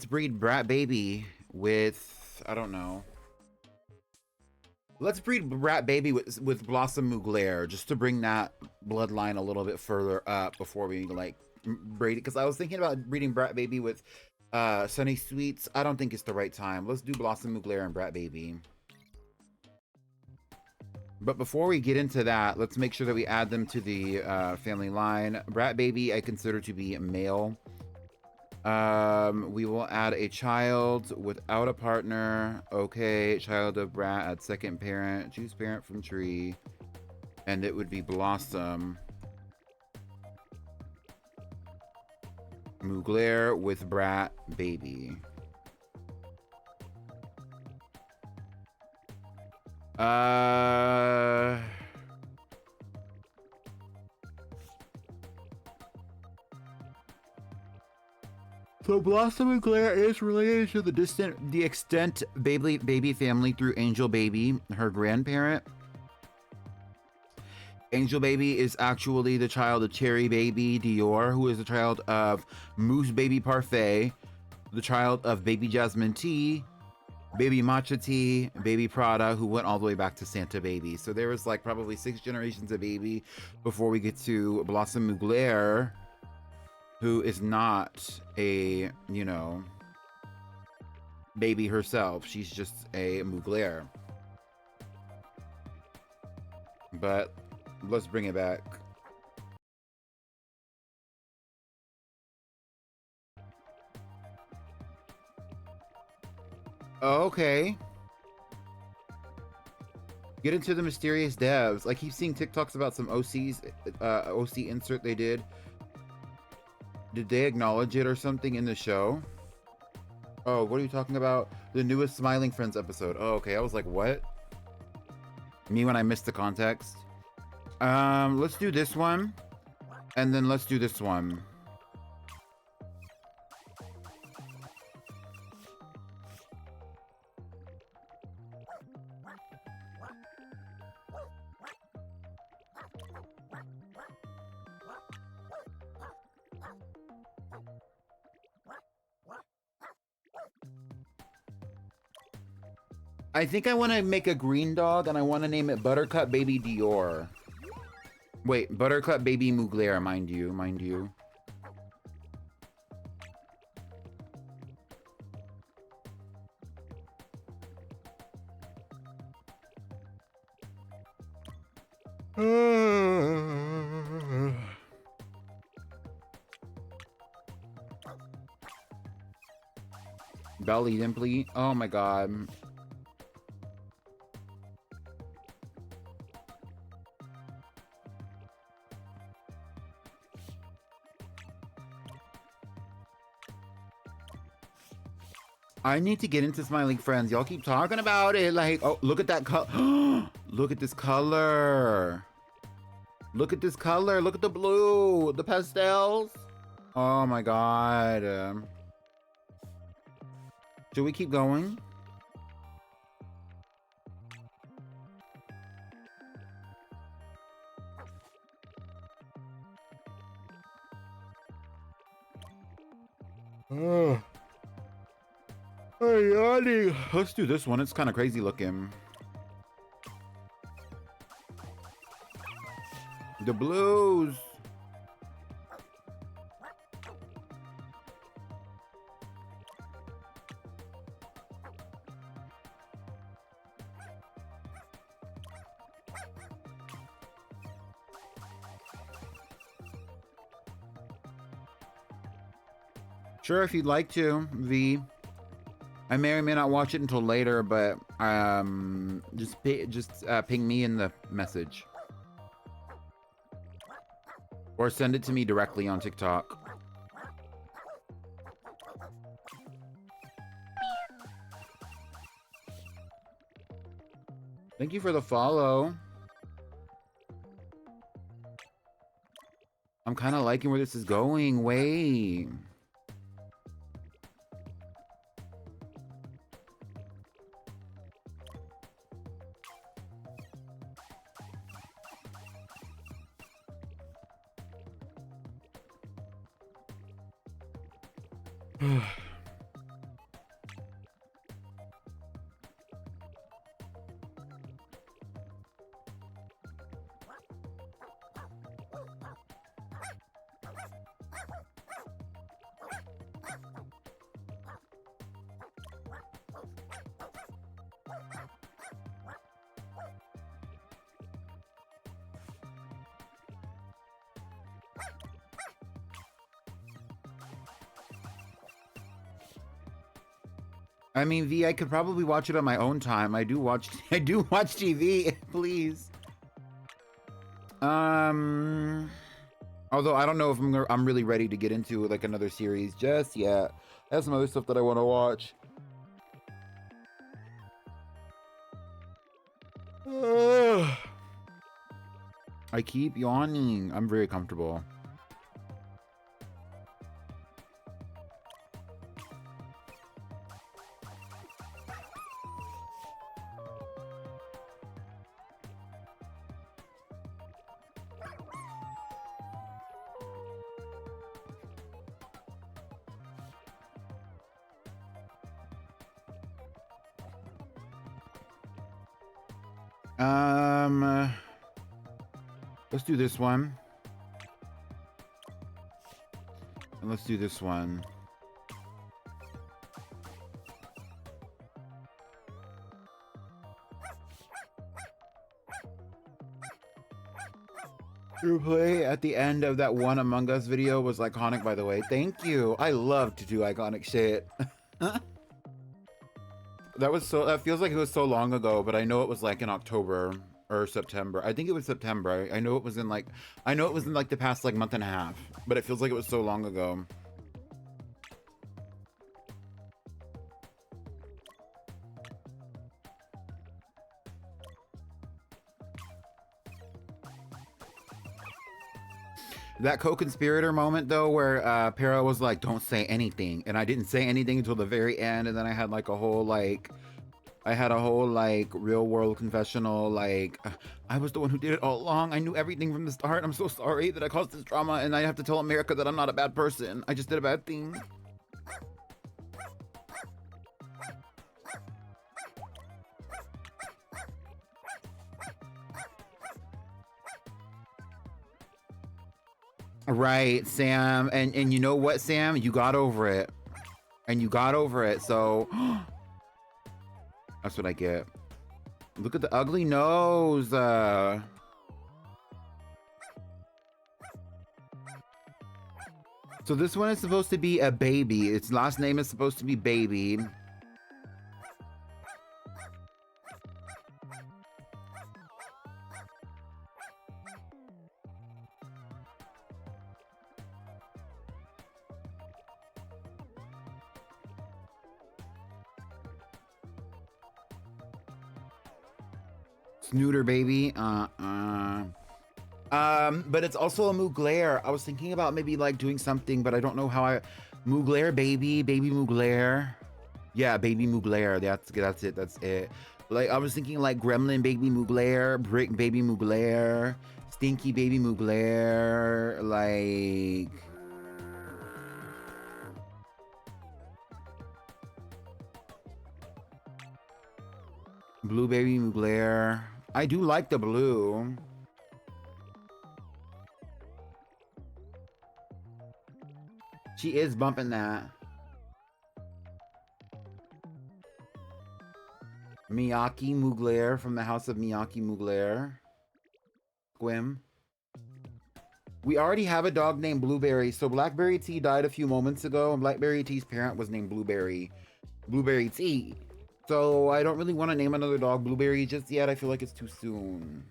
breed Brat Baby with, I don't know. Let's breed Brat Baby with Blossom Mugler, just to bring that bloodline a little bit further up before we like breed it. Because I was thinking about breeding Brat Baby with Sunny Sweets. I don't think it's the right time. Let's do Blossom Mugler and Brat Baby. But before we get into that, let's make sure that we add them to the family line. Brat Baby, I consider to be male. We will add a child without a partner. Okay, child of Brat, add second parent. Choose parent from tree. And it would be Blossom Mugler with Brat Baby. So Blossom and Glare is related to the extent baby family through Angel Baby, her grandparent. Angel Baby is actually the child of Cherry Baby Dior, who is the child of Moose Baby Parfait, the child of Baby Jasmine Tea, Baby Matcha Tea, Baby Prada, who went all the way back to Santa Baby. So there was like probably 6 generations of baby before we get to Blossom Mugler, who is not a, you know, baby herself. She's just a Mugler. But let's bring it back. Okay. Get into the mysterious devs. I keep seeing TikToks about some OCs, OC insert they did. Did they acknowledge it or something in the show? Oh, what are you talking about? The newest Smiling Friends episode. Oh, okay. I was like, what? Me when I missed the context. Let's do this one. And then let's do this one. I think I want to make a green dog and I want to name it Buttercup Baby Dior. Wait, Buttercup Baby Mugler, mind you, mind you. Belly dimply. Oh my god. I need to get into Smiling Friends. Y'all keep talking about it. Like, oh, look at that color. Look at this color. Look at this color. Look at the blue. The pastels. Oh my god. Should we keep going? Oh. Hey, let's do this one. It's kind of crazy looking. The blues. Sure, if you'd like to, V. I may or may not watch it until later, but just ping me in the message. Or send it to me directly on TikTok. Thank you for the follow. I'm kind of liking where this is going. Wait. I mean, V, I could probably watch it on my own time. I do watch TV, please. Although I don't know if I'm really ready to get into like another series just yet. I have some other stuff that I want to watch. I keep yawning. I'm very comfortable. Let's do this one. And let's do this one. Your play at the end of that one Among Us video was iconic, by the way. Thank you. I love to do iconic shit. That feels like it was so long ago, but I know it was like in October or September. I think it was September. I know it was in like the past like month and a half, but it feels like it was so long ago. That co-conspirator moment though, where Para was like, "Don't say anything," and I didn't say anything until the very end, and then I had like a whole like, real world confessional, like, I was the one who did it all along. I knew everything from the start. I'm so sorry that I caused this drama, and I have to tell America that I'm not a bad person. I just did a bad thing. Right, Sam, and you know what, Sam? You got over it. And you got over it, so that's what I get. Look at the ugly nose. So this one is supposed to be a baby. Its last name is supposed to be Baby. Snooter baby. But it's also a Mugler. I was thinking about maybe like doing something, but I don't know how I. Mugler baby, baby Mugler. Yeah, baby Mugler. That's it. That's it. Like I was thinking like Gremlin baby Mugler, Brick baby Mugler, Stinky baby Mugler, like. Blue baby Mugler. I do like the blue. She is bumping that. Miyaki Mugler from the house of Miyaki Mugler. Squim. We already have a dog named Blueberry. So Blackberry Tea died a few moments ago, and Blackberry Tea's parent was named Blueberry. Blueberry Tea. So I don't really want to name another dog Blueberry just yet. I feel like it's too soon.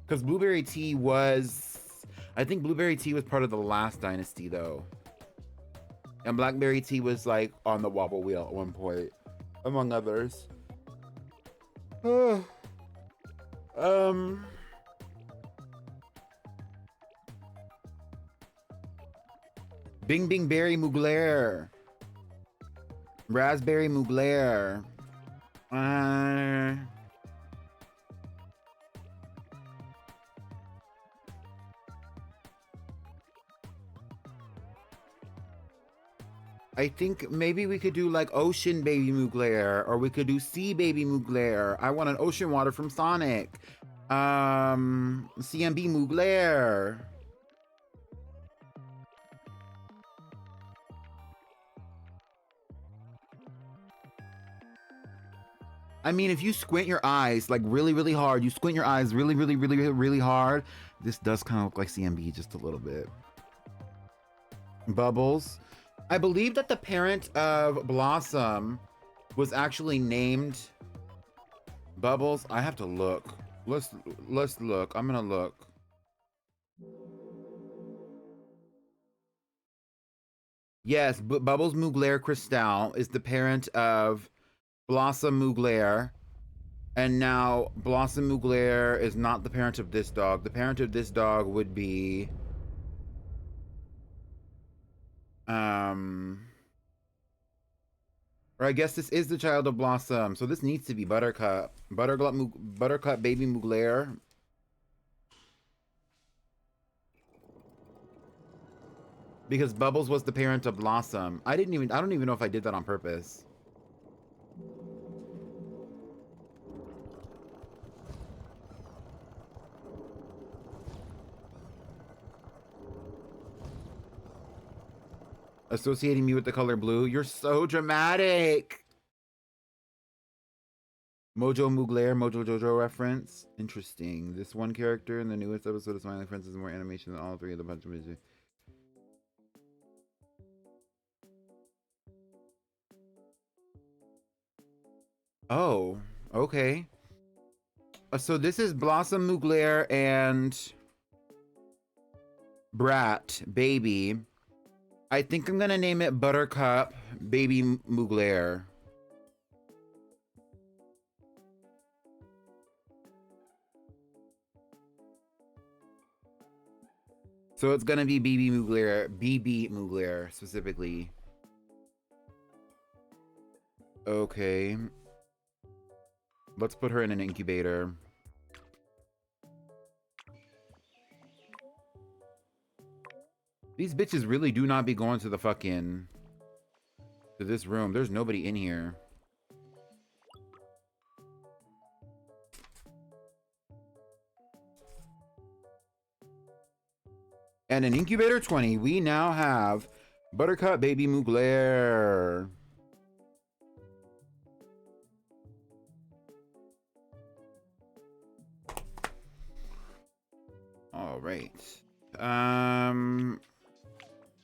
Because Blueberry Tea was... I think Blueberry Tea was part of the last dynasty, though. And Blackberry Tea was, like, on the wobble wheel at one point. Among others. Bing Bing Berry Mugler. Raspberry Mugler. I think maybe we could do like Ocean Baby Mugler, or we could do Sea Baby Mugler. I want an ocean water from Sonic. CMB Mugler. I mean, if you squint your eyes like really, really hard, you squint your eyes really, really, really, really hard, this does kind of look like CMB just a little bit. Bubbles. I believe that the parent of Blossom was actually named Bubbles. I have to look. Let's look. I'm gonna look. Yes, Bubbles Mugler Cristal is the parent of Blossom Mugler. And now Blossom Mugler is not the parent of this dog. The parent of this dog would be or I guess this is the child of Blossom. So this needs to be Buttercup. Buttercup baby Mugler. Because Bubbles was the parent of Blossom. I don't even know if I did that on purpose. Associating me with the color blue. You're so dramatic. Mojo Mugler, Mojo Jojo reference. Interesting. This one character in the newest episode of Smiling Friends has more animation than all three of the bunch of music. Oh, okay. So this is Blossom Mugler and Brat Baby. I think I'm gonna name it Buttercup Baby Mugler. So it's gonna be BB Mugler specifically. Okay. Let's put her in an incubator. These bitches really do not be going to the fucking... to this room. There's nobody in here. And in Incubator 20, we now have Buttercup Baby Mugler. All right.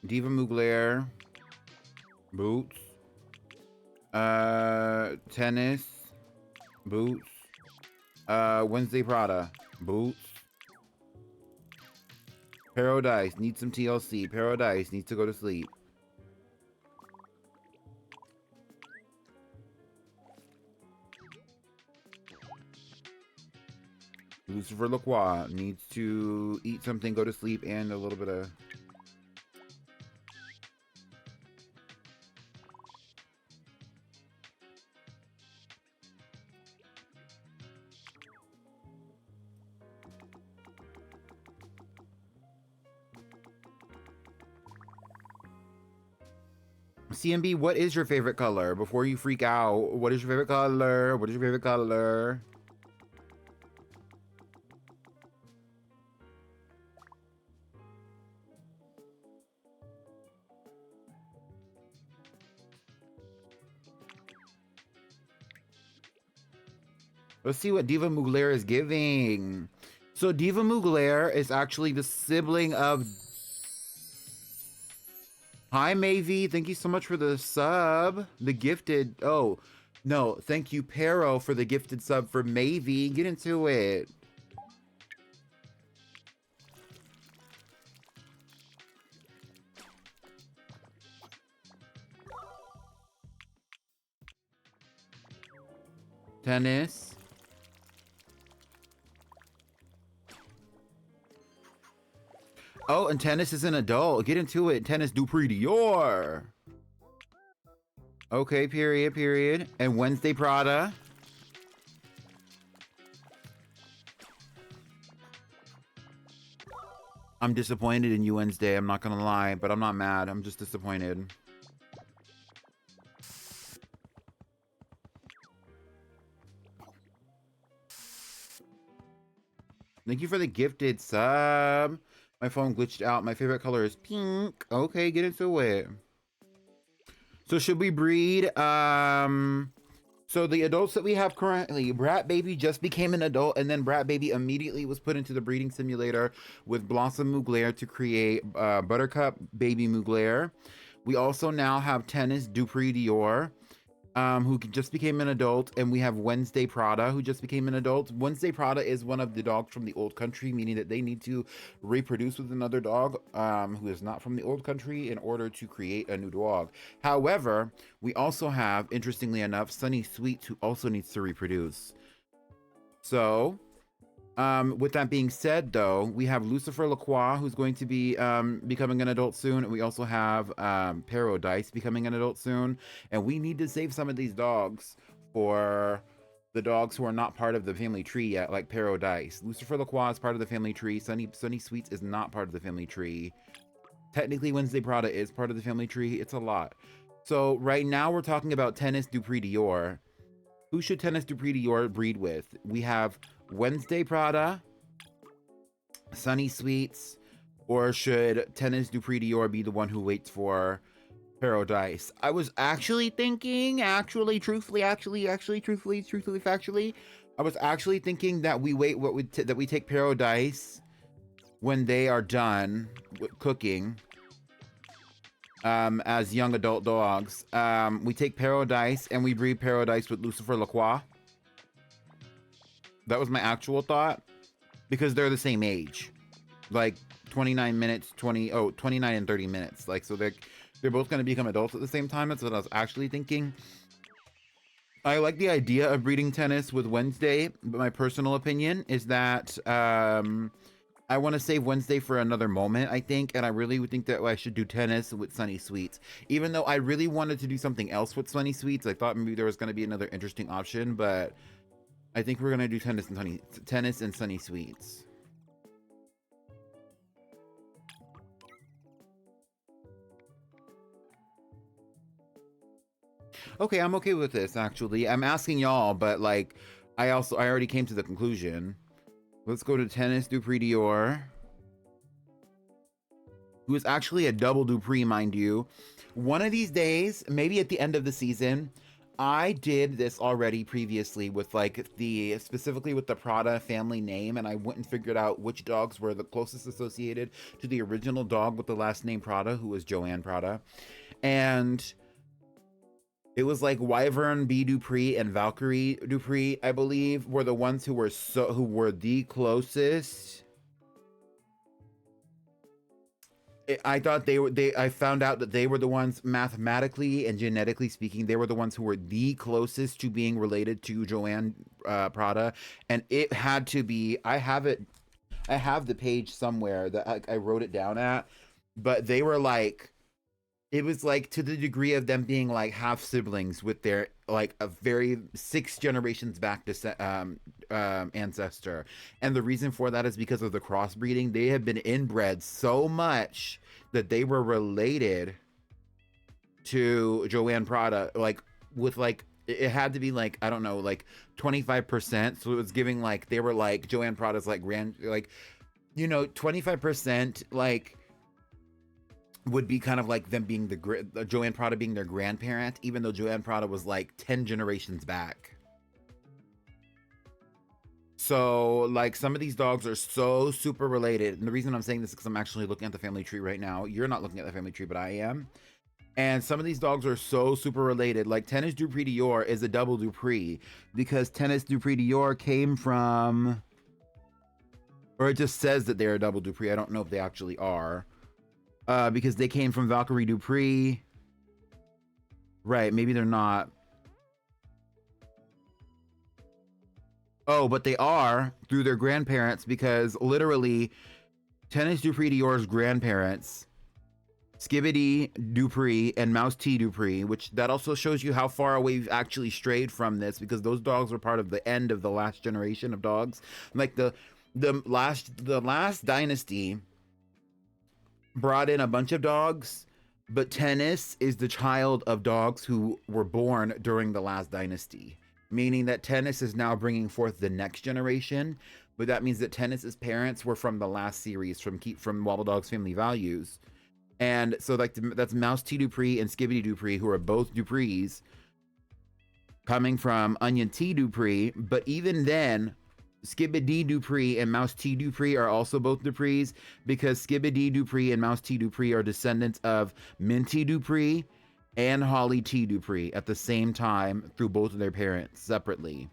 Diva Mugler. Boots. Tennis. Boots. Wednesday Prada. Boots. Paradise needs some TLC. Paradise needs to go to sleep. Lucifer Lacroix needs to eat something, go to sleep, and a little bit of... CMB, what is your favorite color? Before you freak out, what is your favorite color? What is your favorite color? Let's see what Diva Mugler is giving. So Diva Mugler is actually the sibling of... Hi, Mavy. Thank you so much for the sub. The gifted... Oh, no. Thank you, Pero, for the gifted sub for Mavy. Get into it. Tennis. Oh, and Tennis is an adult. Get into it. Tennis Dupree Dior. Okay, period, period. And Wednesday Prada. I'm disappointed in you, Wednesday. I'm not gonna lie, but I'm not mad. I'm just disappointed. Thank you for the gifted sub. My phone glitched out. My favorite color is pink. Okay, get into it. So should we breed? So the adults that we have currently, Brat Baby just became an adult, and then Brat Baby immediately was put into the breeding simulator with Blossom Mugler to create Buttercup Baby Mugler. We also now have Tennis Dupree Dior, who just became an adult, and we have Wednesday Prada, who just became an adult. Wednesday Prada is one of the dogs from the old country, meaning that they need to reproduce with another dog who is not from the old country in order to create a new dog. However, we also have, interestingly enough, Sunny Sweets, who also needs to reproduce. So, with that being said, though, we have Lucifer Lacroix, who's going to be becoming an adult soon. And we also have Paradise becoming an adult soon. And we need to save some of these dogs for the dogs who are not part of the family tree yet, like Paradise. Lucifer Lacroix is part of the family tree. Sunny Sweets is not part of the family tree. Technically, Wednesday Prada is part of the family tree. It's a lot. So right now we're talking about Tennis Dupree Dior. Who should Tennis Dupree Dior breed with? We have Wednesday Prada, Sunny Sweets, or should Tennis Dupree Dior be the one who waits for Paradise? I was actually thinking, truthfully, factually, I was actually thinking that we wait, that we take Paradise when they are done with cooking, as young adult dogs. We take Paradise and we breed Paradise with Lucifer Lacroix. That was my actual thought, because they're the same age, like 29 minutes, 29 and 30 minutes. Like, so they're both going to become adults at the same time. That's what I was actually thinking. I like the idea of breeding Tennis with Wednesday, but my personal opinion is that I want to save Wednesday for another moment, I think, and I really would think that I should do Tennis with Sunny Sweets. Even though I really wanted to do something else with Sunny Sweets, I thought maybe there was going to be another interesting option, but I think we're going to do Tennis and Sunny Sweets. Okay, I'm okay with this, actually. I'm asking y'all, but, like, I already came to the conclusion. Let's go to Tennis Dupree Dior, who is actually a double Dupree, mind you. One of these days, maybe at the end of the season, I did this already previously with like the specifically with the Prada family name, and I went and figured out which dogs were the closest associated to the original dog with the last name Prada, who was Joanne Prada. And it was like Wyvern B. Dupree and Valkyrie Dupree, I believe, were the ones who were the closest. I thought I found out that they were the ones, mathematically and genetically speaking, they were the ones who were the closest to being related to Joanne Prada, and it had to be. I have the page somewhere that I wrote it down at, but they were like, it was like to the degree of them being like half siblings with their like a very 6 generations back ancestor. And the reason for that is because of the crossbreeding. They have been inbred so much that they were related to Joanne Prada, like with like it had to be like, I don't know, like 25%. So it was giving like they were like Joanne Prada's like 25% like would be kind of like them being the Joanne Prada being their grandparent, even though Joanne Prada was like 10 generations back. So like some of these dogs are so super related. And the reason I'm saying this is because I'm actually looking at the family tree right now. You're not looking at the family tree, but I am. And some of these dogs are so super related. Like Tennis Dupree Dior is a double Dupree because Tennis Dupree Dior came from, or it just says that they're a double Dupree. I don't know if they actually are. Because they came from Valkyrie Dupree. Right, maybe they're not. Oh, but they are through their grandparents, because literally Tennis Dupree Dior's grandparents, Skibbity Dupree and Mouse T Dupree, which that also shows you how far away we've actually strayed from this, because those dogs were part of the end of the last generation of dogs. Like the last dynasty brought in a bunch of dogs, but Tennis is the child of dogs who were born during the last dynasty, meaning that Tennis is now bringing forth the next generation. But that means that Tennis's parents were from the last series, from Wobbledogs Family Values. And so like that's Mouse T Dupree and Skibbity Dupree, who are both Duprees, coming from Onion T Dupree. But even then, Skibbity Dupree and Mouse T Dupree are also both Duprees, because Skibbity Dupree and Mouse T Dupree are descendants of Minty Dupree and Holly T Dupree at the same time through both of their parents separately.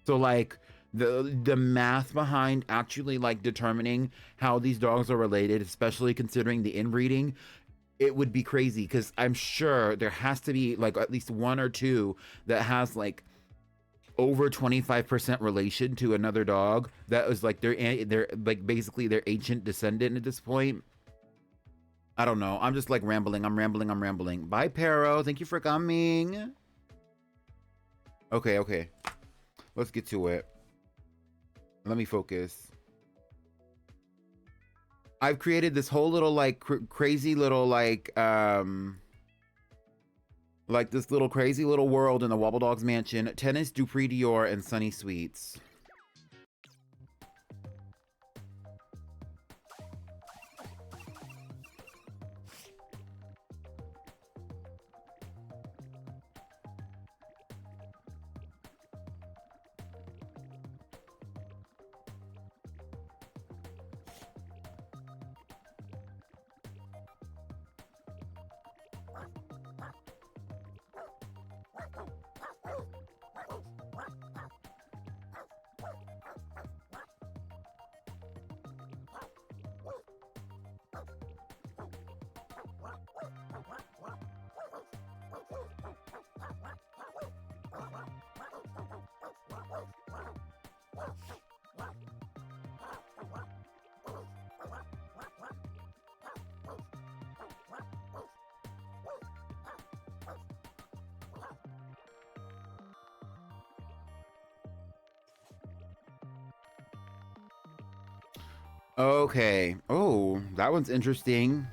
So like the math behind actually like determining how these dogs are related, especially considering the inbreeding, it would be crazy, because I'm sure there has to be like at least one or two that has like over 25% relation to another dog that was like they're like basically their ancient descendant at this point. I don't know. I'm just like rambling. I'm rambling. Bye, Pero. Thank you for coming. Okay. Let's get to it. Let me focus. I've created this whole little like crazy little like this little crazy little world in the Wobbledogs mansion. Tennis, Dupree Dior, and Sunny Sweets. Okay. Oh, that one's interesting.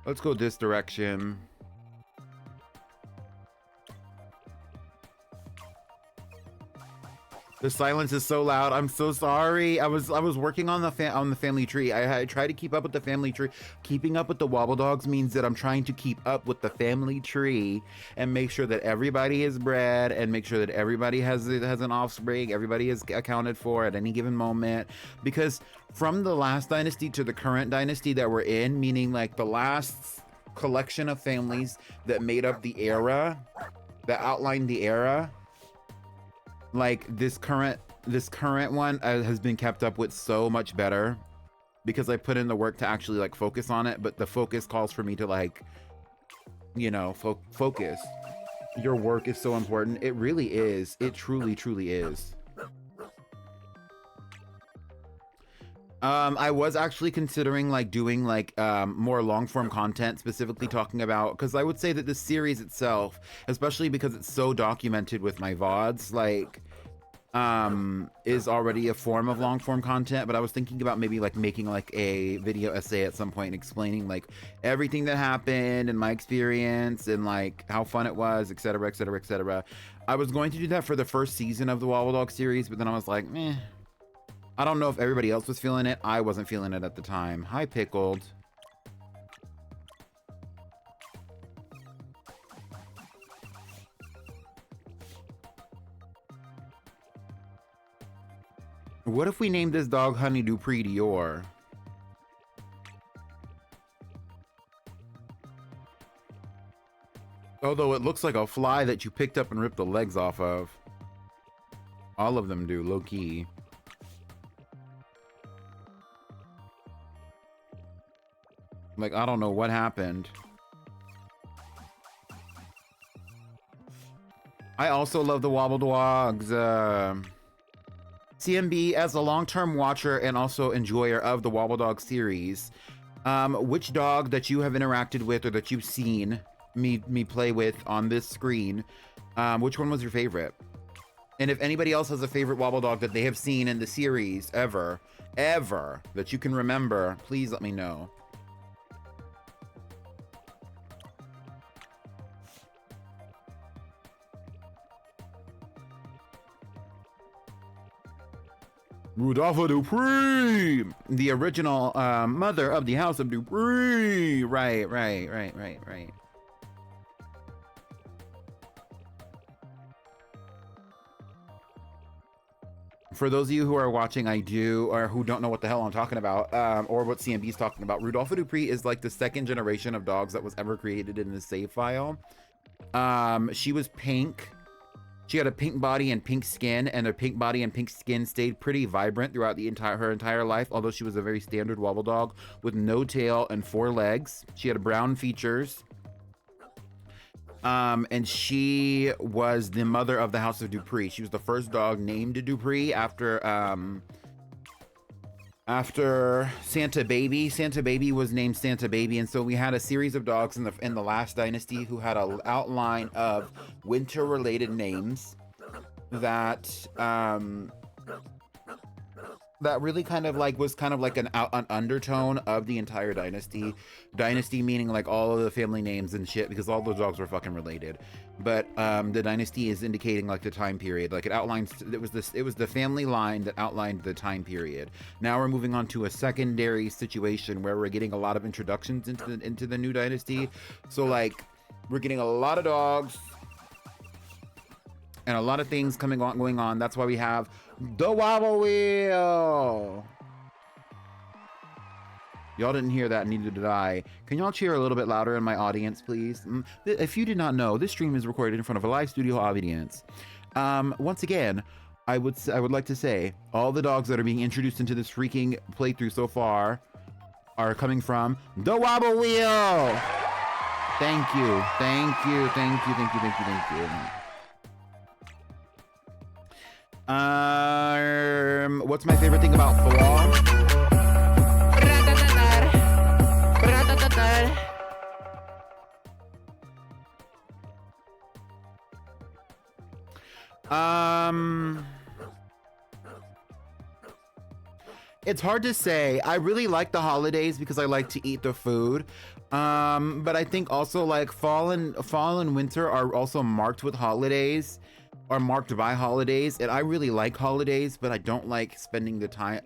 Let's go this direction. The silence is so loud. I'm so sorry. I was working on the family tree. I tried to keep up with the family tree. Keeping up with the Wobbledogs means that I'm trying to keep up with the family tree and make sure that everybody is bred and make sure that everybody has an offspring. Everybody is accounted for at any given moment. Because from the last dynasty to the current dynasty that we're in, meaning like the last collection of families that made up the era, that outlined the era. Like this current one has been kept up with so much better because I put in the work to actually like focus on it, but the focus calls for me to like, you know, focus. Your work is so important. It really is. It truly is. I was actually considering like doing like more long form content, specifically talking about, because I would say that the series itself, especially because it's so documented with my VODs, like is already a form of long form content. But I was thinking about maybe like making like a video essay at some point and explaining like everything that happened and my experience and like how fun it was, etc, etc, etc. I was going to do that for the first season of the Wobbledog series, but then I was like, meh. I don't know if everybody else was feeling it. I wasn't feeling it at the time. Hi, Pickled. What if we named this dog Honey Dupree Dior? Although it looks like a fly that you picked up and ripped the legs off of. All of them do, low-key. Like, I don't know what happened. I also love the Wobbledogs. CMB, as a long-term watcher and also enjoyer of the Wobbledog series, which dog that you have interacted with or that you've seen me play with on this screen, which one was your favorite? And if anybody else has a favorite Wobbledog that they have seen in the series ever, that you can remember, please let me know. Rudolpha Dupree, the original mother of the House of Dupree. Right. For those of you who are watching, or who don't know what the hell I'm talking about, or what CMB is talking about, Rudolpha Dupree is like the second generation of dogs that was ever created in the save file. She was pink. She had a pink body and pink skin, and her pink body and pink skin stayed pretty vibrant throughout her entire life, although she was a very standard wobble dog with no tail and 4 legs. She had brown features. And she was the mother of the House of Dupree. She was the first dog named Dupree after Santa Baby. Santa Baby was named Santa Baby, and so we had a series of dogs in the last dynasty who had an outline of winter-related names that that really kind of like was kind of like an undertone of the entire dynasty. Dynasty meaning like all of the family names and shit, because all those dogs were fucking related. But the dynasty is indicating like the time period. Like it outlines, it was the family line that outlined the time period. Now we're moving on to a secondary situation where we're getting a lot of introductions into the new dynasty. So like we're getting a lot of dogs and a lot of things going on. That's why we have the Wobble Wheel. Y'all didn't hear that, neither did I. Can y'all cheer a little bit louder in my audience, please? If you did not know, this stream is recorded in front of a live studio audience. Once again, I would like to say all the dogs that are being introduced into this freaking playthrough so far are coming from the Wobble Wheel. Thank you. What's my favorite thing about Flaw? It's hard to say. I really like the holidays because I like to eat the food. But I think also like fall and winter are also marked with holidays. are marked by holidays, and I really like holidays, but I don't like spending the time.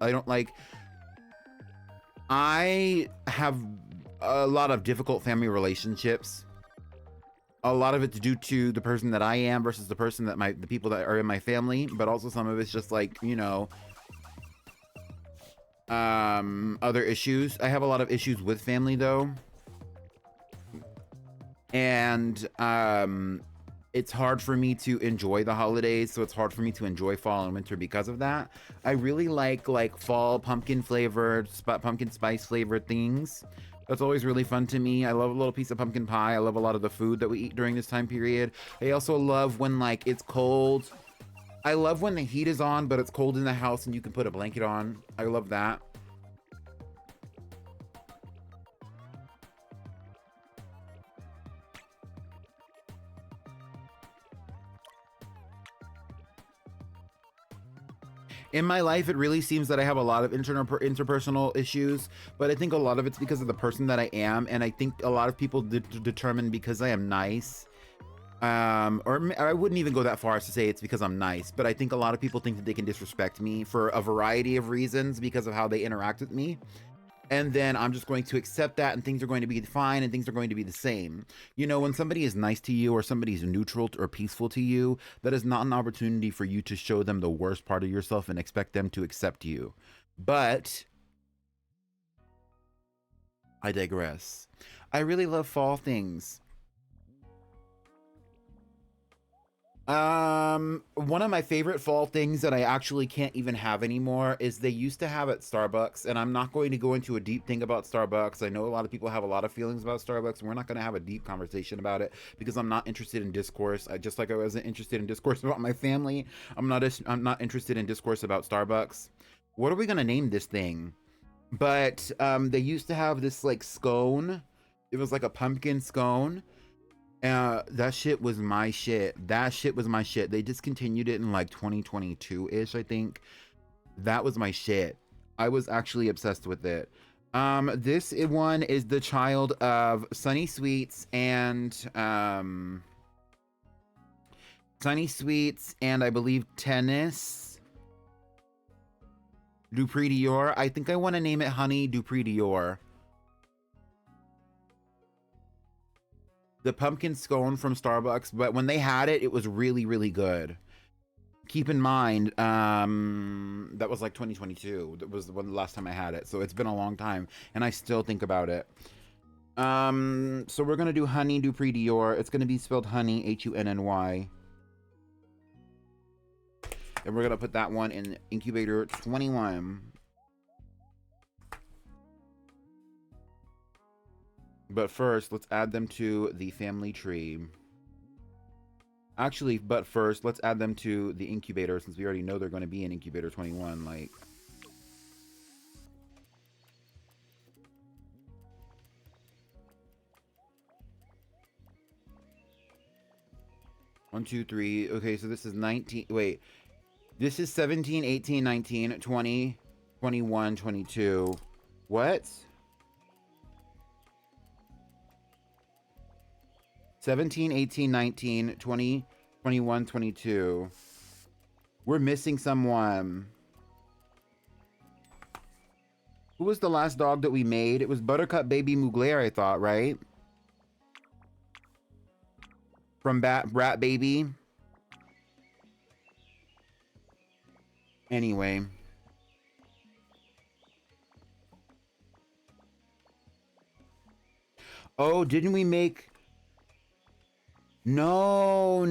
I have a lot of difficult family relationships. A lot of it's due to the person that I am versus the person that the people that are in my family, but also some of it's just like, you know, other issues. I have a lot of issues with family though. And it's hard for me to enjoy the holidays, so it's hard for me to enjoy fall and winter because of that. I really like fall pumpkin flavored, pumpkin spice flavored things. That's always really fun to me. I love a little piece of pumpkin pie. I love a lot of the food that we eat during this time period. I also love when like it's cold. I love when the heat is on, but it's cold in the house and you can put a blanket on. I love that. In my life, it really seems that I have a lot of interpersonal issues, but I think a lot of it's because of the person that I am, and I think a lot of people determine because I am nice, or I wouldn't even go that far as to say it's because I'm nice, but I think a lot of people think that they can disrespect me for a variety of reasons because of how they interact with me. And then I'm just going to accept that, and things are going to be fine, and things are going to be the same. You know, when somebody is nice to you or somebody's neutral or peaceful to you, that is not an opportunity for you to show them the worst part of yourself and expect them to accept you. But I digress. I really love fall things. One of my favorite fall things that I actually can't even have anymore is they used to have at Starbucks, and I'm not going to go into a deep thing about Starbucks. I know a lot of people have a lot of feelings about Starbucks, and we're not going to have a deep conversation about it because I'm not interested in discourse. Just like I wasn't interested in discourse about my family, I'm not interested in discourse about Starbucks. What are we going to name this thing? But they used to have this like scone. It was like a pumpkin scone. That shit was my shit. That shit was my shit. They discontinued it in like 2022-ish, I think. That was my shit. I was actually obsessed with it. This one is the child of Sunny Sweets and I believe Tennis Dupree Dior. I think I want to name it Honey Dupree Dior. The pumpkin scone from Starbucks, but when they had it, it was really, really good. Keep in mind, that was like 2022. That was the last time I had it, so it's been a long time, and I still think about it. So we're gonna do Honey Dupree Dior. It's gonna be spelled Honey, Hunny, and we're gonna put that one in incubator 21. But first, let's add them to the family tree. Actually, but first, let's add them to the incubator since we already know they're going to be in incubator 21. Like, one, two, three. Okay, so this is 19. Wait, this is 17, 18, 19, 20, 21, 22. What? 17, 18, 19, 20, 21, 22. We're missing someone. Who was the last dog that we made? It was Buttercup Baby Mugler, I thought, right? From Brat Baby. Anyway. Oh, didn't we make... No.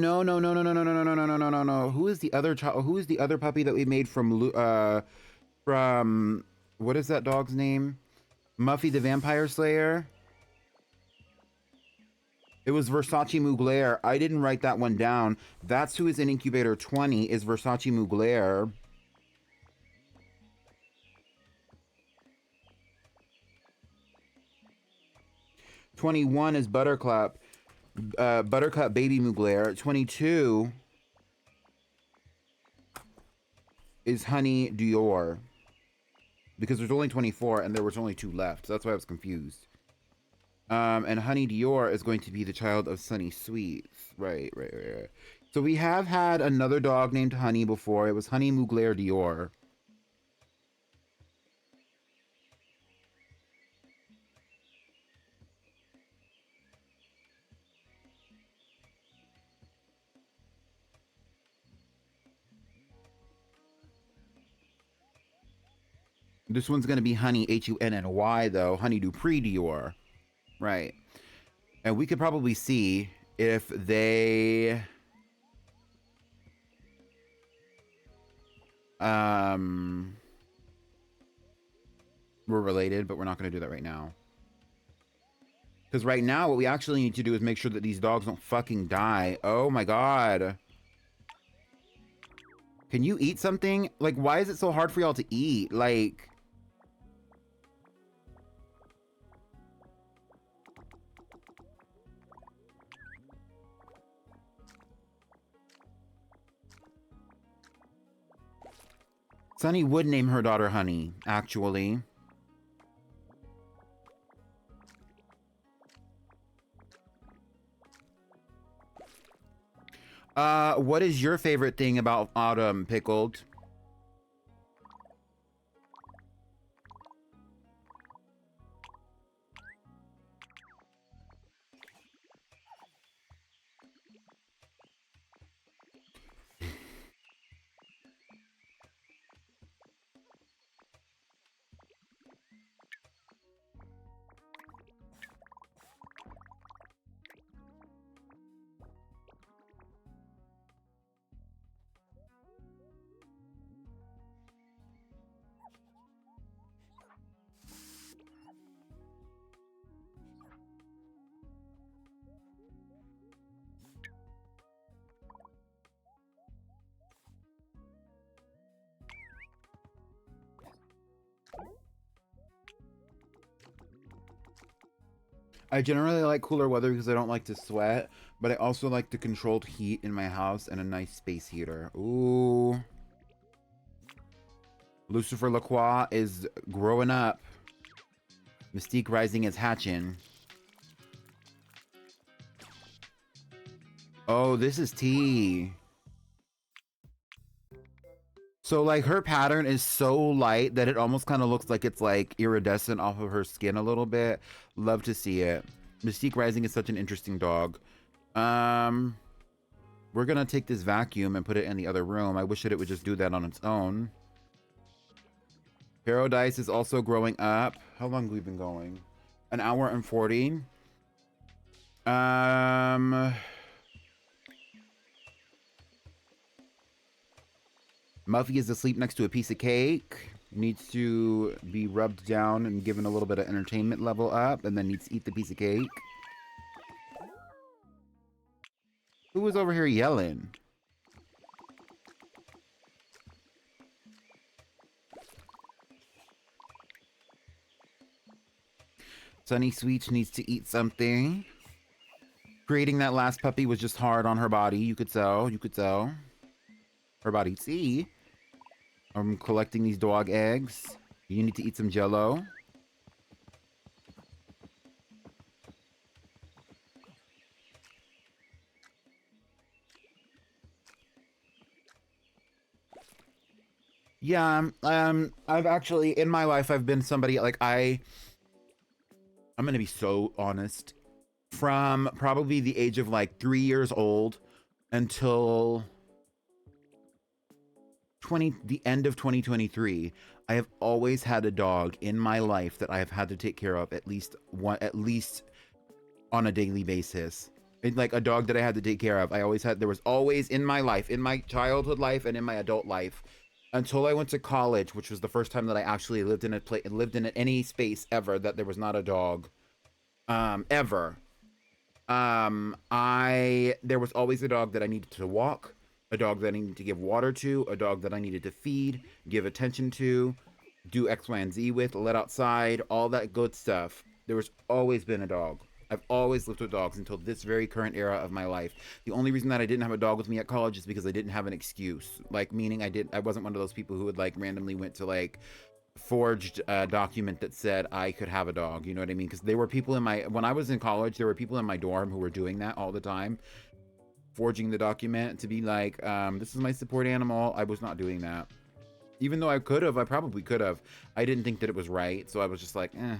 Who is the other child? Who is the other puppy that we made from what is that dog's name? Muffy the Vampire Slayer. It was Versace Mugler. I didn't write that one down. That's who is in incubator 20 is Versace Mugler. '21 is Buttercup Baby Mugler. 22 is Honey Dior. Because there's only 24 and there was only 2 left. So that's why I was confused. And Honey Dior is going to be the child of Sunny Sweets. Right. So we have had another dog named Honey before. It was Honey Mugler Dior. This one's going to be Honey, Hunny, though. Honey Dupree Dior. Right. And we could probably see if they... we're related, but we're not going to do that right now. Because right now, what we actually need to do is make sure that these dogs don't fucking die. Oh my god. Can you eat something? Like, why is it so hard for y'all to eat? Like... Sunny would name her daughter Honey, actually. What is your favorite thing about Autumn, Pickled? I generally like cooler weather because I don't like to sweat, but I also like the controlled heat in my house and a nice space heater. Ooh. Lucifer Lacroix is growing up. Mystique Rising is hatching. Oh, this is tea. So, like, her pattern is so light that it almost kind of looks like it's, like, iridescent off of her skin a little bit. Love to see it. Mystique Rising is such an interesting dog. We're gonna take this vacuum and put it in the other room. I wish that it would just do that on its own. Paradise is also growing up. How long have we been going? An hour and 40. Muffy is asleep next to a piece of cake. Needs to be rubbed down and given a little bit of entertainment level up, and then needs to eat the piece of cake. Who was over here yelling? Sunny Sweets needs to eat something. Creating that last puppy was just hard on her body. You could tell. You could tell. Her body. See? I'm collecting these dog eggs. You need to eat some Jello. Yeah, I've actually, in my life, I've been somebody, like, I'm gonna be so honest. From probably the age of, like, 3 years old until the end of 2023, I have always had a dog in my life that I have had to take care of at least on a daily basis. It's like a dog that I had to take care of. There was always in my life, in my childhood life and in my adult life, until I went to college, which was the first time that I actually lived in any space ever that there was not a dog, ever. There was always a dog that I needed to walk, a dog that I needed to give water to, a dog that I needed to feed, give attention to, do X, Y, and Z with, let outside, all that good stuff. There was always been a dog. I've always lived with dogs until this very current era of my life. The only reason that I didn't have a dog with me at college is because I didn't have an excuse. Like, meaning I wasn't one of those people who would, like, randomly went to, like, forged a document that said I could have a dog. You know what I mean? Because there were people when I was in college, there were people in my dorm who were doing that all the time. forging the document to be like, this is my support animal. I was not doing that. Even though I could have, I probably could have. I didn't think that it was right, so I was just like, eh.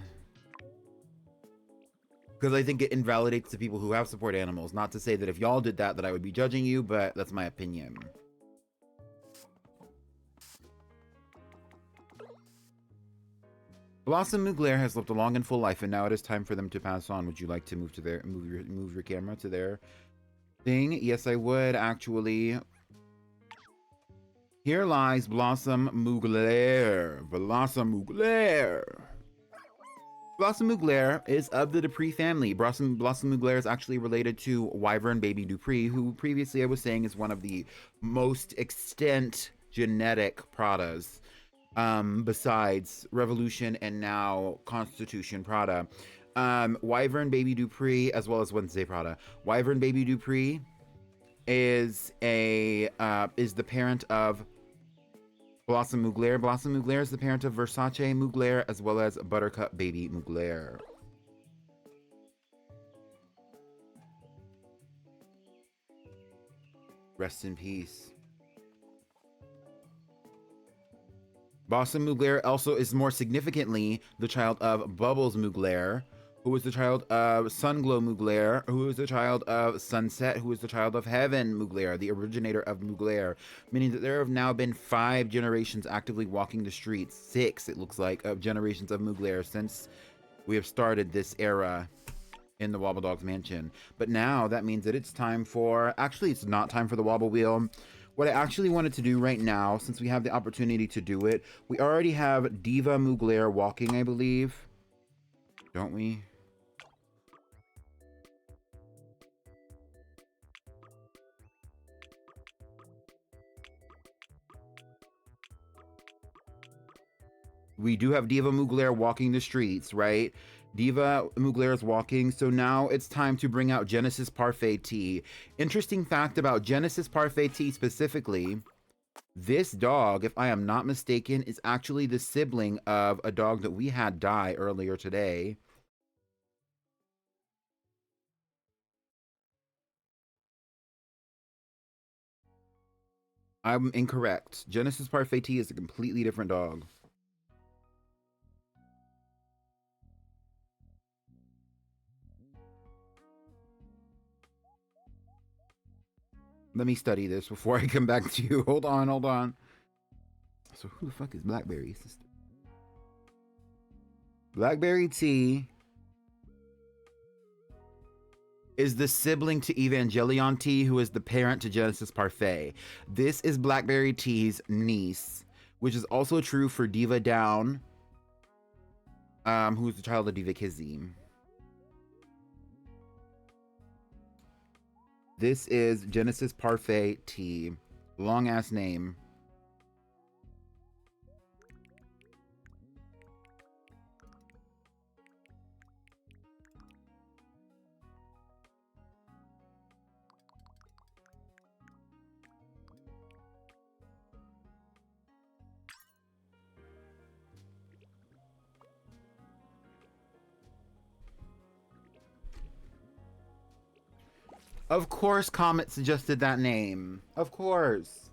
Because I think it invalidates the people who have support animals. Not to say that if y'all did that, that I would be judging you, but that's my opinion. Blossom Mugler has lived a long and full life, and now it is time for them to pass on. Would you like to move your camera to their thing? Yes, I would, actually. Here lies Blossom Mugler. Blossom Mugler. Blossom Mugler is of the Dupree family. Blossom Mugler is actually related to Wyvern Baby Dupree, who previously I was saying is one of the most extant genetic Pradas, besides Revolution and now Constitution Prada. Wyvern Baby Dupree, as well as Wednesday Prada. Wyvern Baby Dupree is the parent of Blossom Mugler. Blossom Mugler is the parent of Versace Mugler, as well as Buttercup Baby Mugler. Rest in peace. Blossom Mugler also is more significantly the child of Bubbles Mugler, who is the child of Sunglow Mugler, who is the child of Sunset, who is the child of Heaven Mugler, the originator of Mugler, meaning that there have now been 5 generations actively walking the streets, 6, it looks like, of generations of Mugler since we have started this era in the Wobbledogs mansion. But now that means that it's time for, actually it's not time for the Wobble Wheel. What I actually wanted to do right now, since we have the opportunity to do it, we already have Diva Mugler walking, I believe. Don't we? We do have Diva Mugler walking the streets, right? Diva Mugler is walking, so now it's time to bring out Genesis Parfait Tea. Interesting fact about Genesis Parfait Tea specifically, this dog, if I am not mistaken, is actually the sibling of a dog that we had die earlier today. I'm incorrect. Genesis Parfait Tea is a completely different dog. Let me study this before I come back to you. Hold on, hold on. So who the fuck is Blackberry sister? Blackberry Tea is the sibling to Evangelion Tea, who is the parent to Genesis Parfait. This is Blackberry Tea's niece, which is also true for Diva Down, who is the child of Diva Kizzy. This is Genesis Parfait Tea. Long ass name. Of course Comet suggested that name. Of course.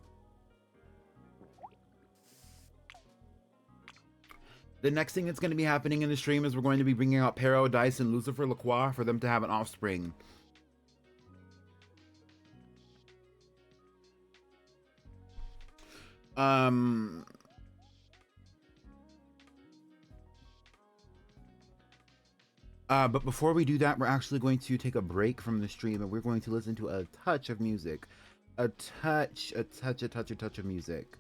The next thing that's going to be happening in the stream is we're going to be bringing out Pero, Dice, and Lucifer Lacroix for them to have an offspring. But before we do that, we're actually going to take a break from the stream and we're going to listen to a touch of music. A touch of music.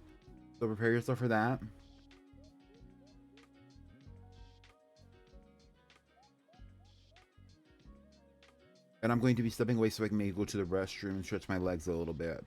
So prepare yourself for that. And I'm going to be stepping away so I can maybe go to the restroom and stretch my legs a little bit.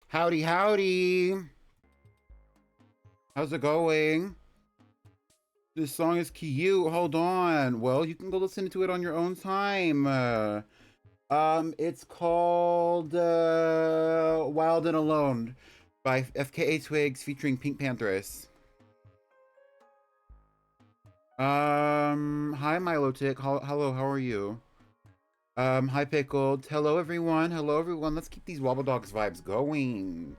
Howdy, howdy. How's it going? This song is cute. Hold on. Well, you can go listen to it on your own time. It's called Wild and Alone by FKA Twigs featuring Pink Panthers. Hi Milotic. Hello, how are you? Hi Pickled. Hello everyone. Hello everyone. Let's keep these Wobbledogs vibes going.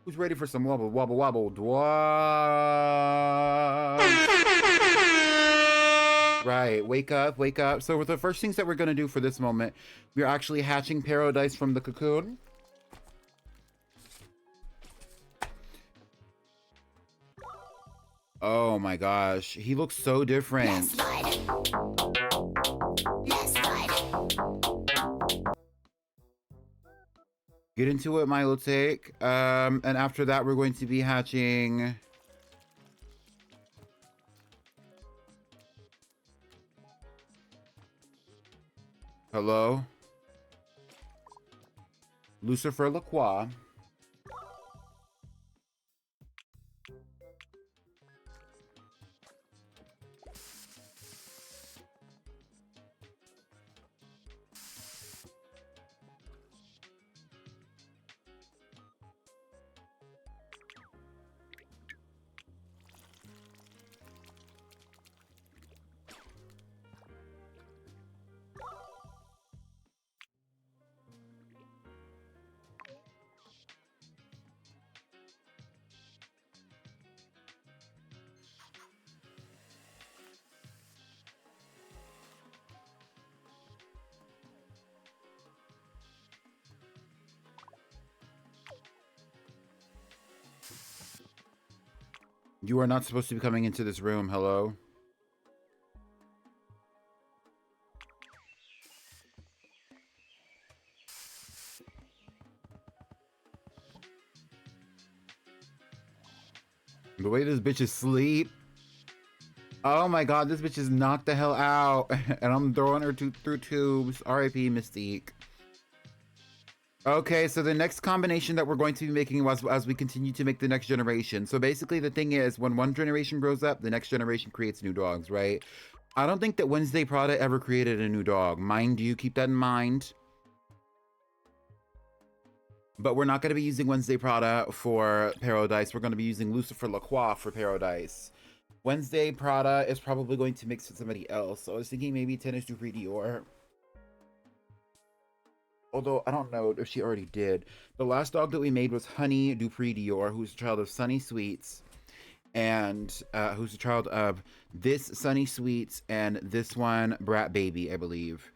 Who's ready for some wobble wobble wobble dwarves? Right, wake up, wake up. So the first things that we're gonna do for this moment, we're actually hatching paradise from the cocoon. Oh my gosh, he looks so different. Get into it, Milo Take. And after that, we're going to be hatching. Hello? Lucifer Lacroix. You are not supposed to be coming into this room. Hello? The way this bitch is asleep. Oh my god, this bitch is knocked the hell out. And I'm throwing her through tubes. R.I.P. Mystique. Okay, so the next combination that we're going to be making was as we continue to make the next generation. So basically the thing is, when one generation grows up, the next generation creates new dogs, right? I don't think that Wednesday Prada ever created a new dog. Mind you, keep that in mind. But we're not going to be using Wednesday Prada for Paradise. We're going to be using Lucifer Lacroix for Paradise. Wednesday Prada is probably going to mix with somebody else. So I was thinking maybe Tennis Dupree Dior. Although I don't know if she already did. The last dog that we made was Honey Dupree Dior, who's a child of Sunny Sweets. And who's a child of this Sunny Sweets and this one Brat Baby, I believe.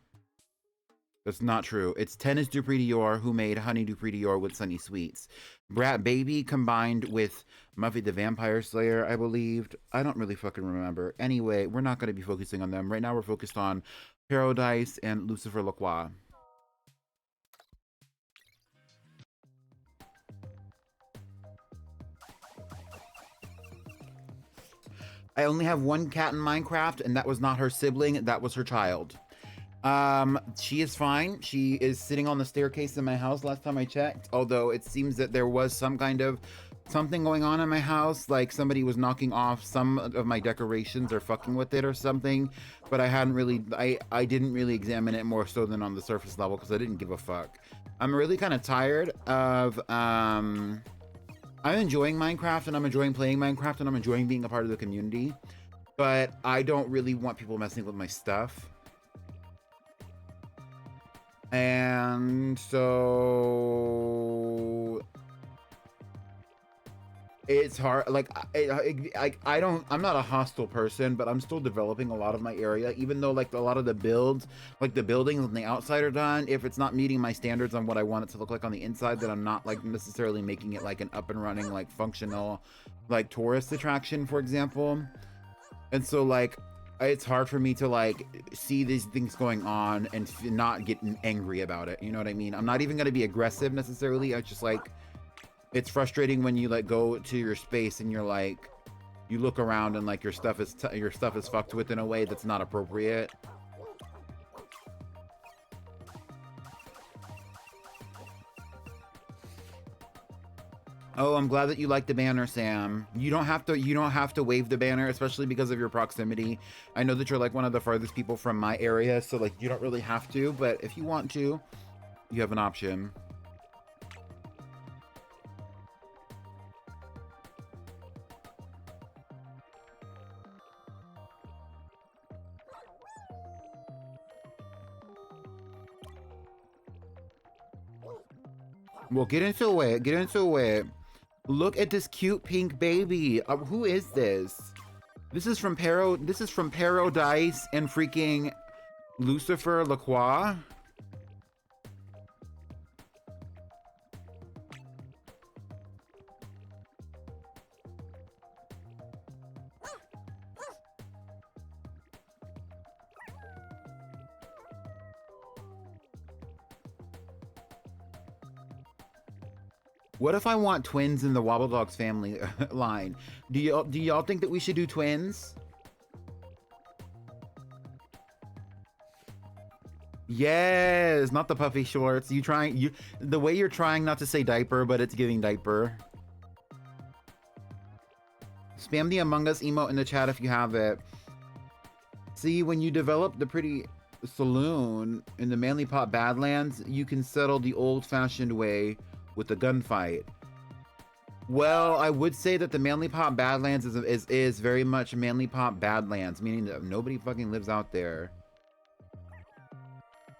That's not true. It's Tennis Dupree Dior who made Honey Dupree Dior with Sunny Sweets. Brat Baby combined with Muffy the Vampire Slayer, I believed. I don't really fucking remember. Anyway, we're not going to be focusing on them. Right now we're focused on Paradise and Lucifer Lacroix. I only have one cat in Minecraft, and that was not her sibling. That was her child. She is fine. She is sitting on the staircase in my house last time I checked, although it seems that there was some kind of something going on in my house, like somebody was knocking off some of my decorations or fucking with it or something, but I didn't really examine it more so than on the surface level because I didn't give a fuck. I'm really kind of tired of I'm enjoying Minecraft and I'm enjoying playing Minecraft and I'm enjoying being a part of the community, but I don't really want people messing with my stuff. And so it's hard. Like I'm not a hostile person, but I'm still developing a lot of my area, even though like a lot of the builds, like the buildings on the outside are done. If it's not meeting my standards on what I want it to look like on the inside, then I'm not like necessarily making it like an up and running, like functional, like tourist attraction, for example. And so like it's hard for me to like see these things going on and not get angry about it. You know what I mean? I'm not even going to be aggressive necessarily. I just like, it's frustrating when you like go to your space and you're like, you look around and like your stuff is fucked with in a way that's not appropriate. Oh, I'm glad that you like the banner, Sam. You don't have to wave the banner, especially because of your proximity. I know that you're like one of the farthest people from my area, so like you don't really have to, but if you want to, you have an option. Well, get into it. Get into it. Look at this cute pink baby. Who is this? This is from Paradise and freaking Lucifer Lacroix. What if I want twins in the Wobbledogs family line? Do y'all think that we should do twins? Yes, not the puffy shorts. The way you're trying not to say diaper, but it's giving diaper. Spam the Among Us emote in the chat if you have it. See, when you develop the pretty saloon in the Manly Pot Badlands, you can settle the old-fashioned way with a gunfight. Well, I would say that the Manly Pot Badlands is very much Manly Pot Badlands, meaning that nobody fucking lives out there.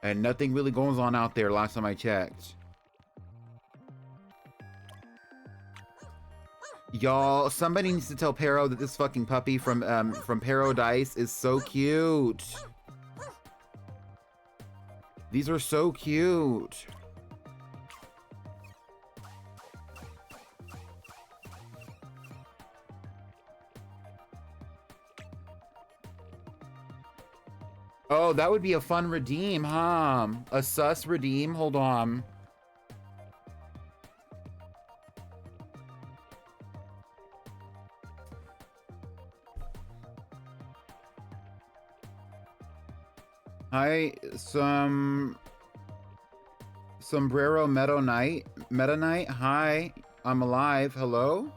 And nothing really goes on out there last time I checked. Y'all, somebody needs to tell Pero that this fucking puppy from Paradise is so cute. These are so cute. Oh, that would be a fun redeem, huh? A sus redeem? Hold on. Hi, Sombrero Meta Knight. Hi, I'm alive. Hello?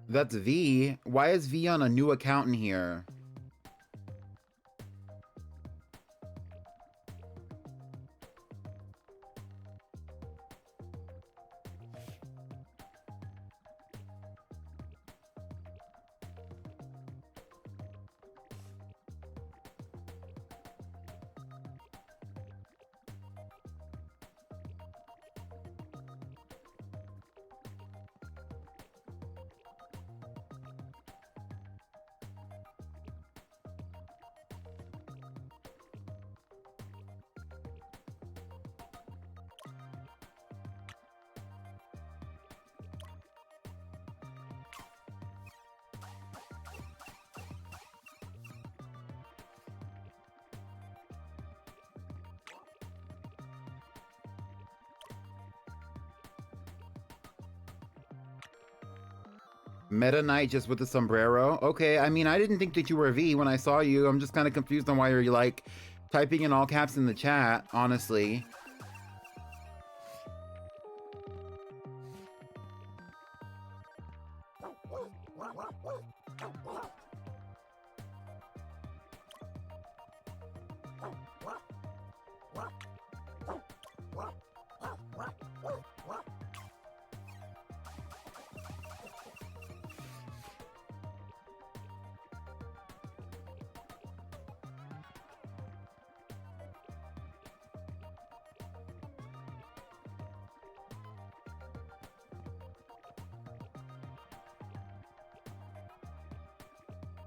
That's V. Why is V on a new account in here? Meta Knight just with the sombrero. Okay, I mean, I didn't think that you were V when I saw you. I'm just kind of confused on why you're like typing in all caps in the chat, honestly.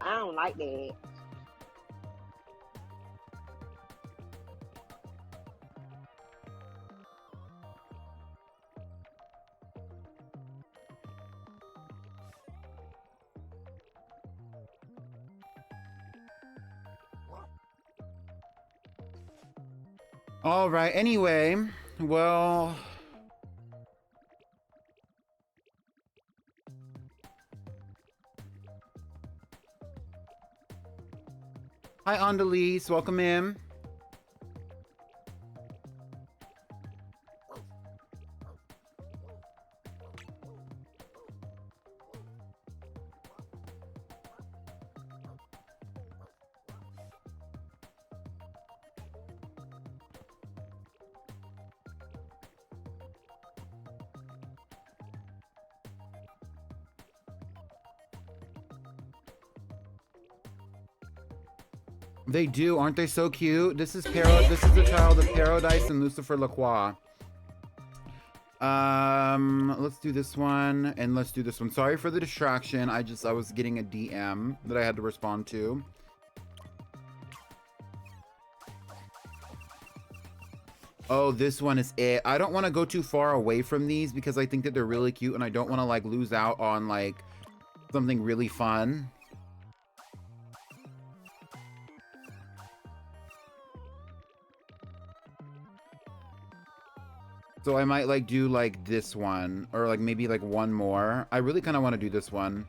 I don't like that. All right, anyway, well, Hi, Andalise. Welcome in. They do, aren't they so cute? This is the child of Paradise and Lucifer Lacroix. Let's do this one and let's do this one. Sorry for the distraction. I was getting a DM that I had to respond to. Oh, this one is it. I don't want to go too far away from these because I think that they're really cute and I don't want to like lose out on like something really fun. So I might like do like this one or like maybe like one more. I really kind of want to do this one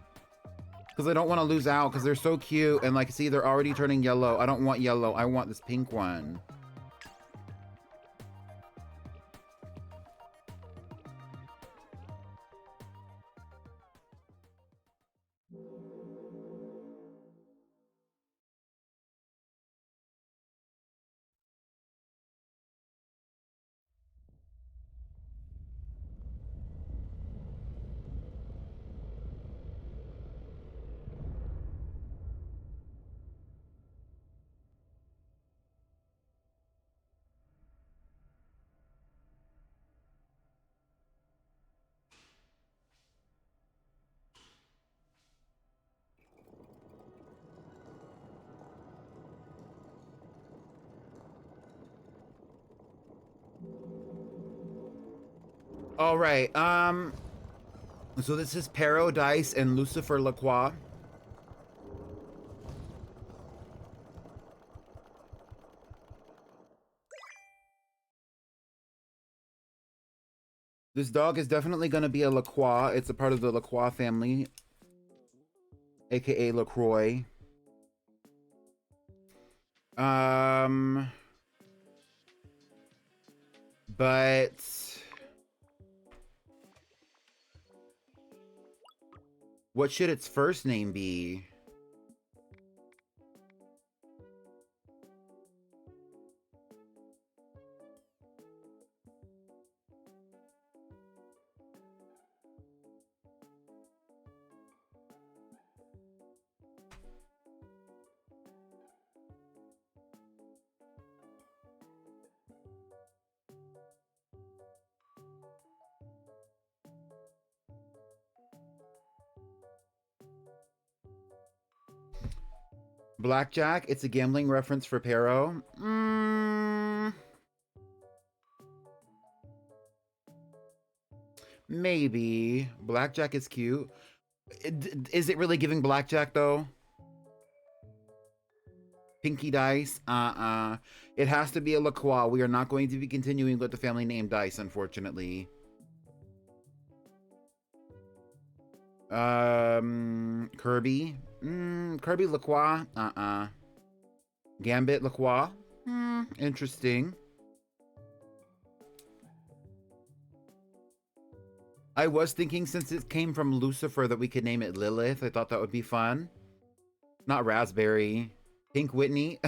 because I don't want to lose out because they're so cute and like see they're already turning yellow. I don't want yellow. I want this pink one. All right. So this is Paradise and Lucifer Lacroix. This dog is definitely going to be a Lacroix. It's a part of the Lacroix family, aka LaCroix. But what should its first name be? Blackjack. It's a gambling reference for Pero. Maybe. Blackjack is cute. Is it really giving blackjack though? Pinky Dice? It has to be a LaCroix. We are not going to be continuing with the family name Dice, unfortunately. Kirby? Kirby LaCroix? Gambit LaCroix? Interesting. I was thinking since it came from Lucifer that we could name it Lilith. I thought that would be fun. Not Raspberry. Pink Whitney.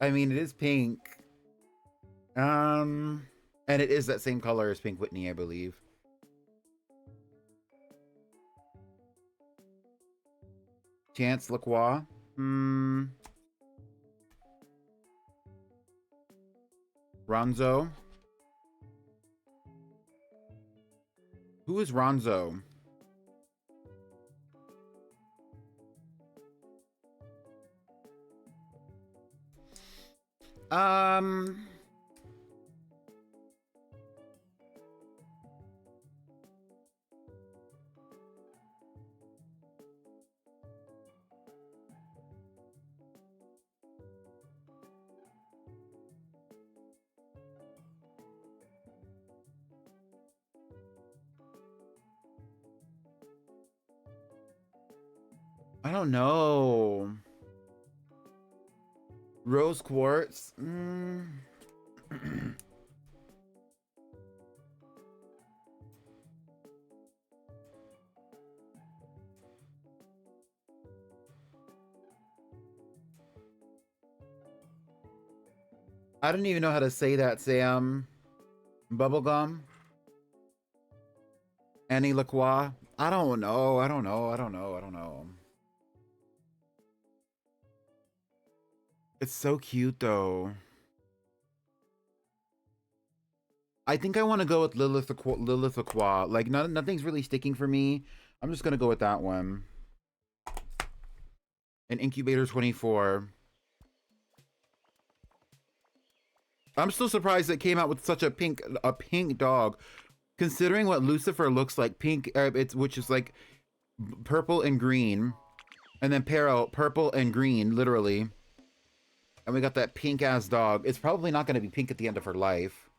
I mean, it is pink. And it is that same color as Pink Whitney, I believe. Chance Lacroix. Ronzo. Who is Ronzo? I don't know. Rose quartz. I don't even know how to say that, Sam. Bubblegum? Annie Lacroix? I don't know. I don't know. It's so cute, though. I think I want to go with Lilith Lacroix. Like, nothing's really sticking for me. I'm just going to go with that one. An Incubator 24. I'm still surprised it came out with such a pink dog. Considering what Lucifer looks like, pink, which is like purple and green. And then purple and green, literally. And we got that pink-ass dog. It's probably not going to be pink at the end of her life.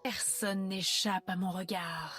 Personne n'échappe à mon regard.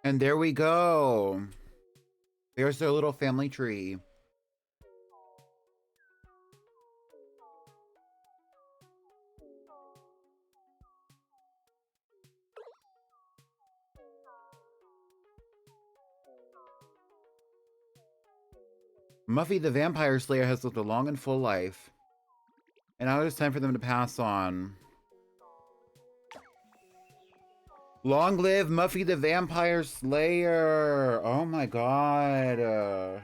And there we go. There's their little family tree. Muffy the Vampire Slayer has lived a long and full life. And now it's time for them to pass on. Long live Muffy the Vampire Slayer! Oh my god.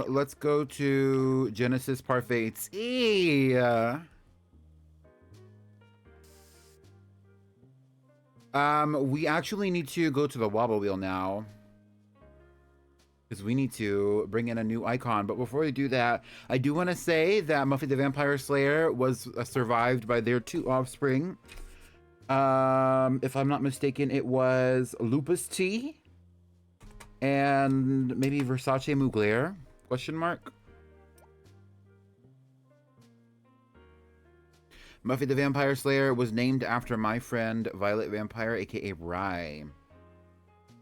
Let's go to Genesis Parfait. We actually need to go to the Wobble Wheel now. Because we need to bring in a new icon. But before we do that, I do want to say that Muffy the Vampire Slayer was survived by their 2 offspring. If I'm not mistaken, it was Lupus Tea and maybe Versace Mugler? Question mark. Muffy the Vampire Slayer was named after my friend Violet Vampire, aka Rye.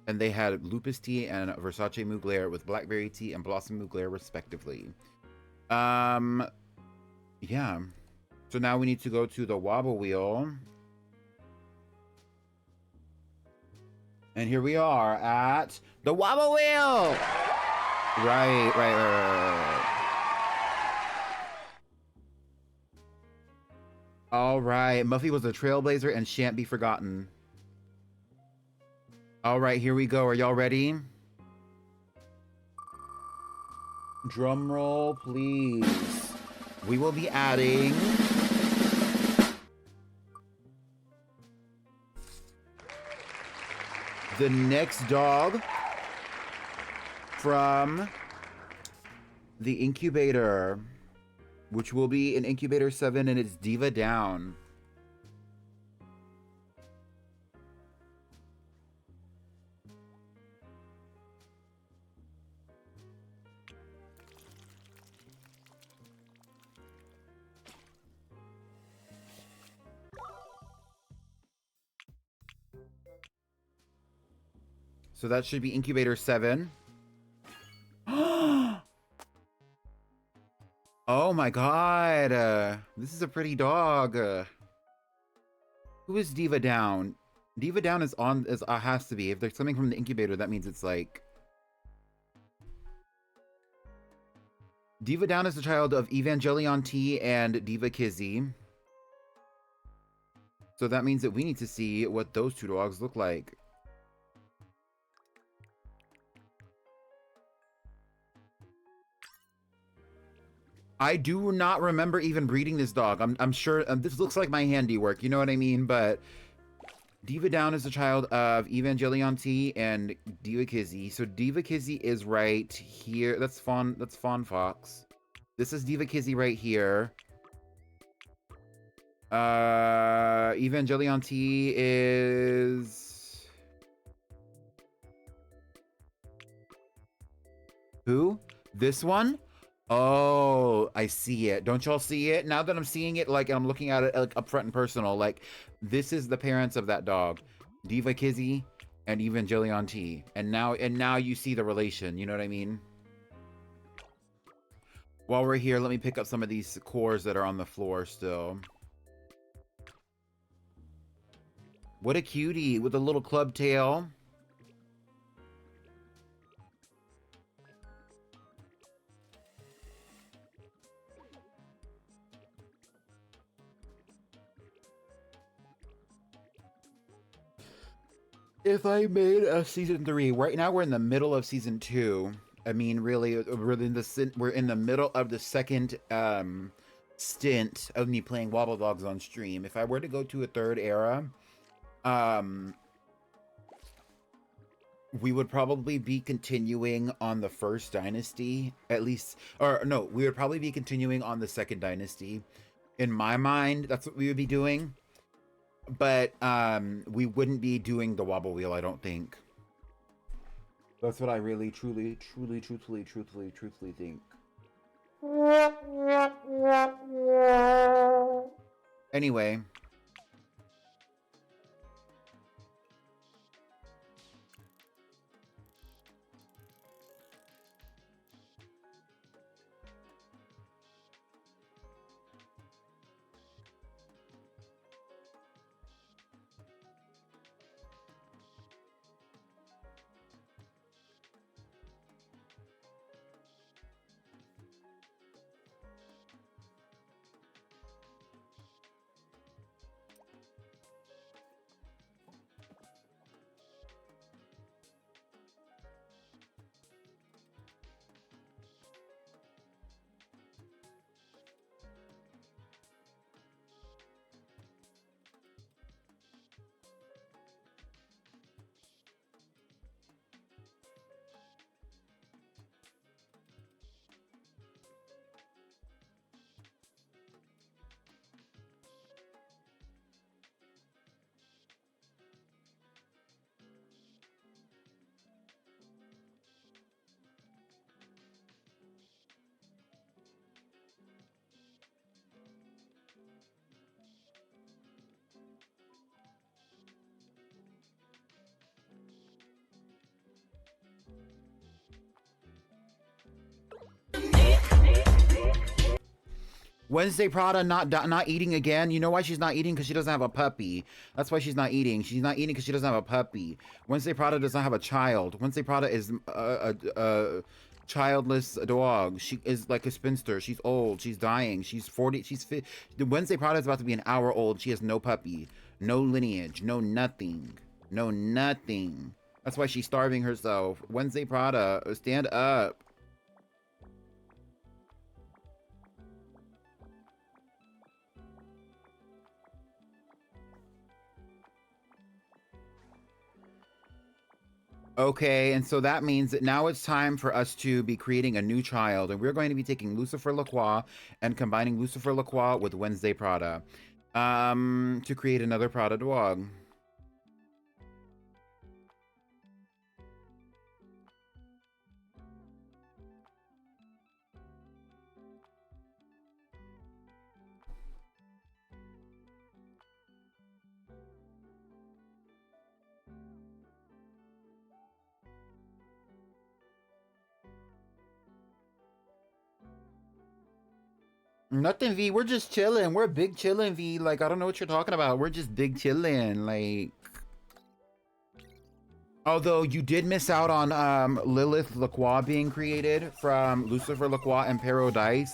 And they had Lupus Tea and Versace Mugler with Blackberry Tea and Blossom Mugler respectively. Yeah. So now we need to go to the Wobble Wheel. And here we are at the Wobble Wheel! Right. All right. Muffy was a trailblazer and shan't be forgotten. All right, here we go. Are y'all ready? Drum roll, please. We will be adding... the next dog from the incubator, which will be in Incubator 7, and it's Diva Down. So that should be incubator 7. Oh my god. This is a pretty dog. Who is Diva Down? Diva Down is on, has to be. If there's something from the incubator, that means it's like... Diva Down is the child of Evangelion T and Diva Kizzy. So that means that we need to see what those two dogs look like. I do not remember even breeding this dog. I'm sure this looks like my handiwork, you know what I mean? But Diva Down is the child of Evangelion T and Diva Kizzy. So Diva Kizzy is right here. That's Fawn Fox. This is Diva Kizzy right here. Evangelion T is... Who? This one? Oh, I see it. Don't y'all see it? Now that I'm seeing it, like, I'm looking at it like up front and personal, like, this is the parents of that dog. Diva Kizzy and Evangelion T. And now you see the relation, you know what I mean? While we're here, let me pick up some of these cores that are on the floor still. What a cutie with a little club tail. If I made a season 3, right now we're in the middle of season 2. I mean, really, we're in the middle of the second stint of me playing Wobbledogs on stream. If I were to go to a third era, we would probably be continuing on the first dynasty, at least, or no, we would probably be continuing on the second dynasty. In my mind, that's what we would be doing. But we wouldn't be doing the wobble wheel, I don't think. That's what I really, truthfully think. Anyway. Wednesday Prada not eating again. You know why she's not eating? Because she doesn't have a puppy. That's why she's not eating. She's not eating because she doesn't have a puppy. Wednesday Prada does not have a child. Wednesday Prada is a childless dog. She is like a spinster. She's old. She's dying. She's 40. She's fit. Wednesday Prada is about to be an hour old. She has no puppy, no lineage, no nothing, no nothing. That's why she's starving herself. Wednesday Prada, stand up. Okay, and so that means that now it's time for us to be creating a new child, and we're going to be taking Lucifer Lacroix and combining Lucifer Lacroix with Wednesday Prada to create another Prada dog. Nothing, V. We're just chilling. We're big chilling, V. Like, I don't know what you're talking about. We're just big chilling. Like, although you did miss out on Lilith Lacroix being created from Lucifer Lacroix and Paradise.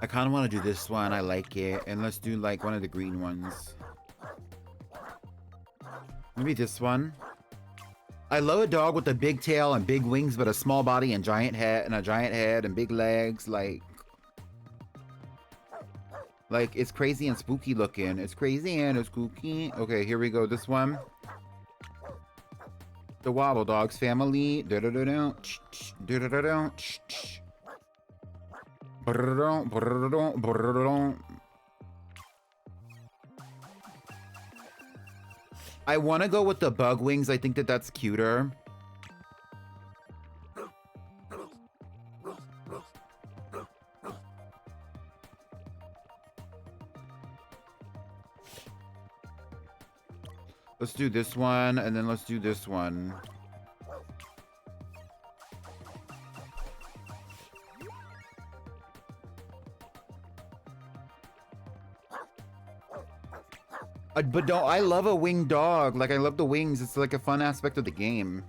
I kind of want to do this one. I like it. And let's do like one of the green ones. Maybe this one. I love a dog with a big tail and big wings, but a small body and giant head and big legs. Like it's crazy and spooky looking. It's crazy and it's spooky. Okay, here we go. This one. The Wobbledogs family. I want to go with the bug wings. I think that that's cuter. Let's do this one, and then let's do this one. But don't, I love a winged dog. Like, I love the wings. It's like a fun aspect of the game.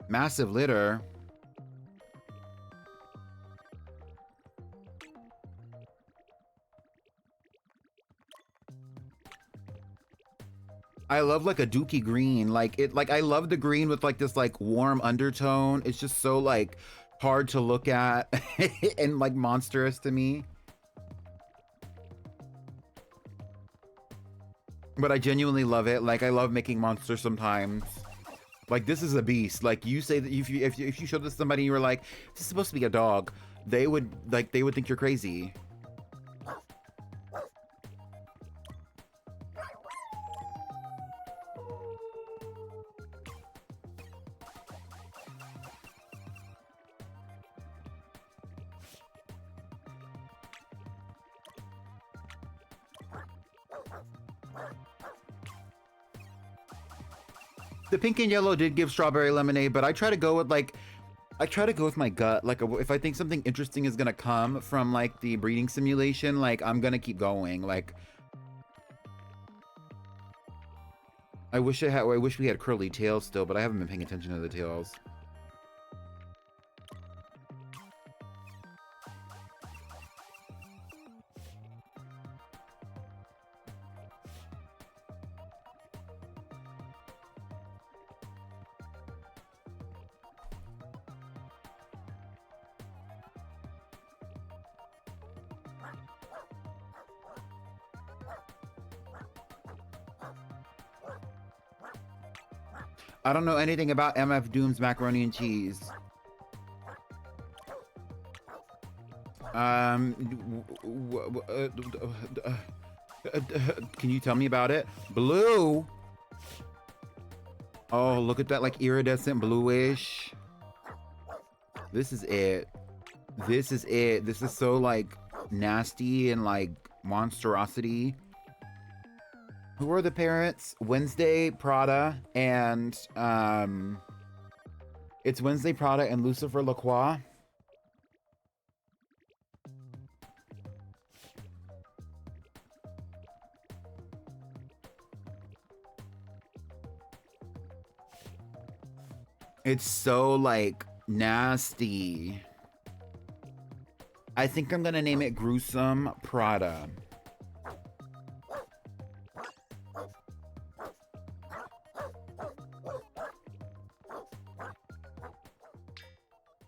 Massive litter. I love like a dookie green. Like I love the green with like this like warm undertone. It's just so like hard to look at and like monstrous to me. But I genuinely love it. Like I love making monsters sometimes. Like this is a beast. Like you say that if you showed this to somebody and you were like, this is supposed to be a dog, they would think you're crazy. The pink and yellow did give strawberry lemonade, but I try to go with like, I try to go with my gut. Like if I think something interesting is gonna come from like the breeding simulation, like I'm gonna keep going. Like I wish we had curly tails still, but I haven't been paying attention to the tails. I don't know anything about MF Doom's macaroni and cheese. Can you tell me about it? Blue. Oh, look at that, like iridescent bluish. This is it. This is it. This is so like nasty and like monstrosity. Who are the parents? Wednesday, Prada, and it's Wednesday, Prada, and Lucifer Lacroix. It's so like nasty. I think I'm gonna name it Gruesome Prada.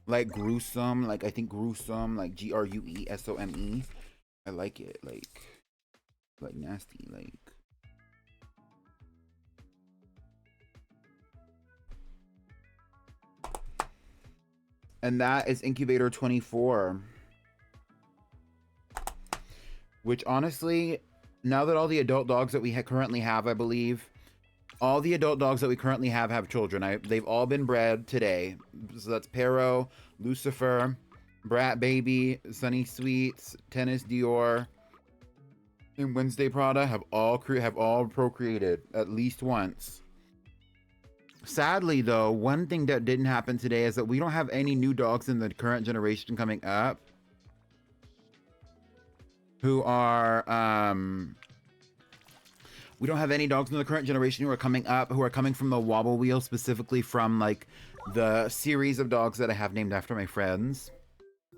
Like gruesome, like I think gruesome, like Gruesome. I like it, like nasty, like. And that is Incubator 24. Which honestly, now that all the adult dogs that we currently have, I believe, all the adult dogs that we currently have children. They've all been bred today. So that's Pero, Lucifer, Brat Baby, Sunny Sweets, Tennis Dior, and Wednesday Prada have all procreated at least once. Sadly, though, one thing that didn't happen today is that we don't have any new dogs in the current generation coming up who are we don't have any dogs in the current generation who are coming up who are coming from the Wobble Wheel, specifically from like the series of dogs that I have named after my friends,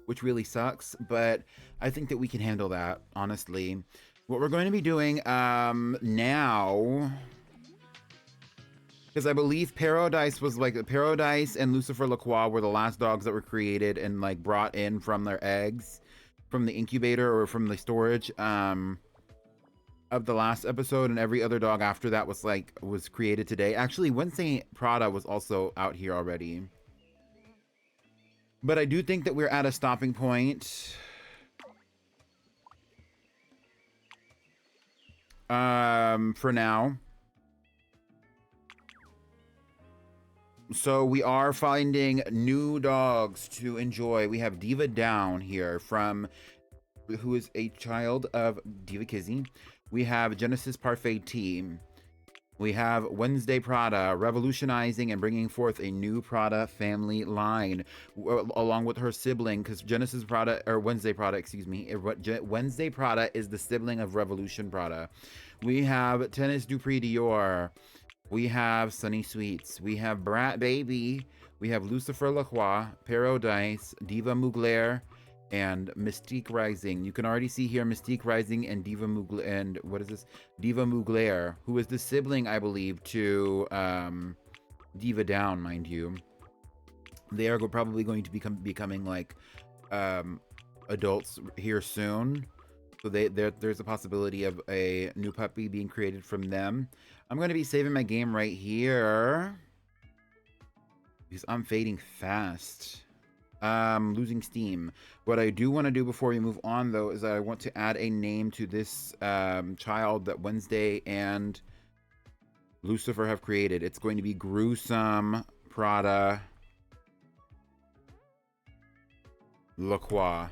which really sucks, but I think that we can handle that, honestly. What we're going to be doing now, because I believe Paradise and Lucifer Lacroix were the last dogs that were created and like brought in from their eggs from the incubator or from the storage of the last episode, and every other dog after that was created today. Actually, Wednesday Prada was also out here already. But I do think that we're at a stopping point. For now. So we are finding new dogs to enjoy. We have Diva Down here who is a child of Diva Kizzy. We have Genesis Parfait Team. We have Wednesday Prada, revolutionizing and bringing forth a new Prada family line, along with her sibling, because Genesis Prada, or Wednesday Prada, excuse me, Wednesday Prada is the sibling of Revolution Prada. We have Tennis Dupree Dior. We have Sunny Sweets. We have Brat Baby. We have Lucifer Lacroix, Paradise, Diva Mugler, and Mystique Rising. You can already see here Mystique Rising and Diva Mugler, and what is this? Diva Mugler, who is the sibling, I believe, to Diva Down, mind you. They are probably going to becoming like adults here soon. So there's a possibility of a new puppy being created from them. I'm going to be saving my game right here because I'm fading fast. Losing steam. What I do want to do before we move on, though, is I want to add a name to this child that Wednesday and Lucifer have created. It's going to be Gruesome Prada Lacroix.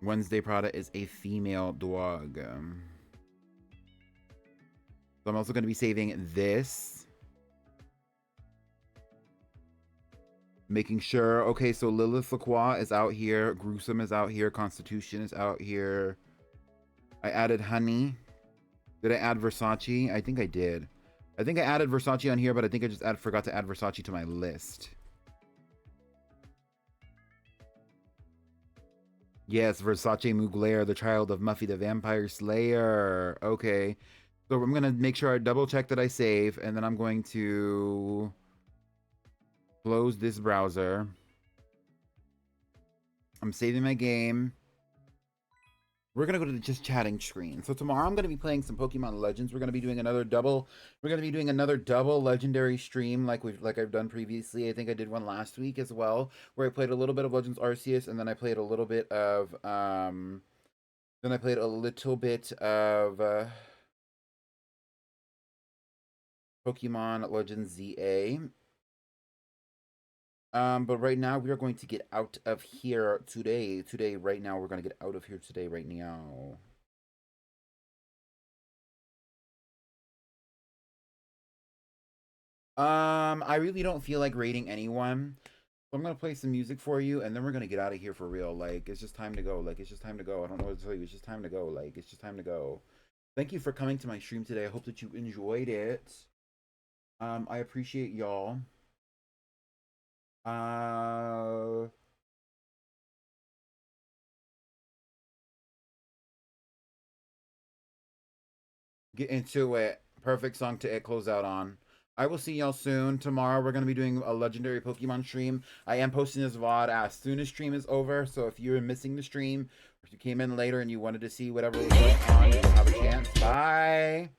Wednesday Prada is a female dog. So I'm also going to be saving this. Making sure, okay, so Lilith Lacroix is out here. Gruesome is out here. Constitution is out here. I added Honey. Did I add Versace? I think I did. I think I added Versace on here, but I think I just forgot to add Versace to my list. Yes, Versace Mugler, the child of Muffy the Vampire Slayer. Okay. So I'm going to make sure I double check that I save, and then I'm going to close this browser. I'm saving my game. We're going to go to the just chatting screen. So tomorrow I'm going to be playing some Pokemon Legends. We're going to be doing another double legendary stream like I've done previously. I think I did one last week as well, where I played a little bit of Legends Arceus, and then I played a little bit of Pokemon Legends ZA. But right now we are going to get out of here today. Right now, we're going to get out of here today, right now. I really don't feel like rating anyone. So I'm going to play some music for you, and then we're going to get out of here for real. Like, it's just time to go. Like, it's just time to go. I don't know what to tell you. It's just time to go. Like, it's just time to go. Thank you for coming to my stream today. I hope that you enjoyed it. I appreciate y'all. get into it. Perfect song to close out on. I will see y'all soon. Tomorrow we're gonna be doing a legendary Pokemon stream. I am posting this VOD as soon as stream is over. So if you're missing the stream, or if you came in later and you wanted to see whatever was going on, you will have a chance. Bye.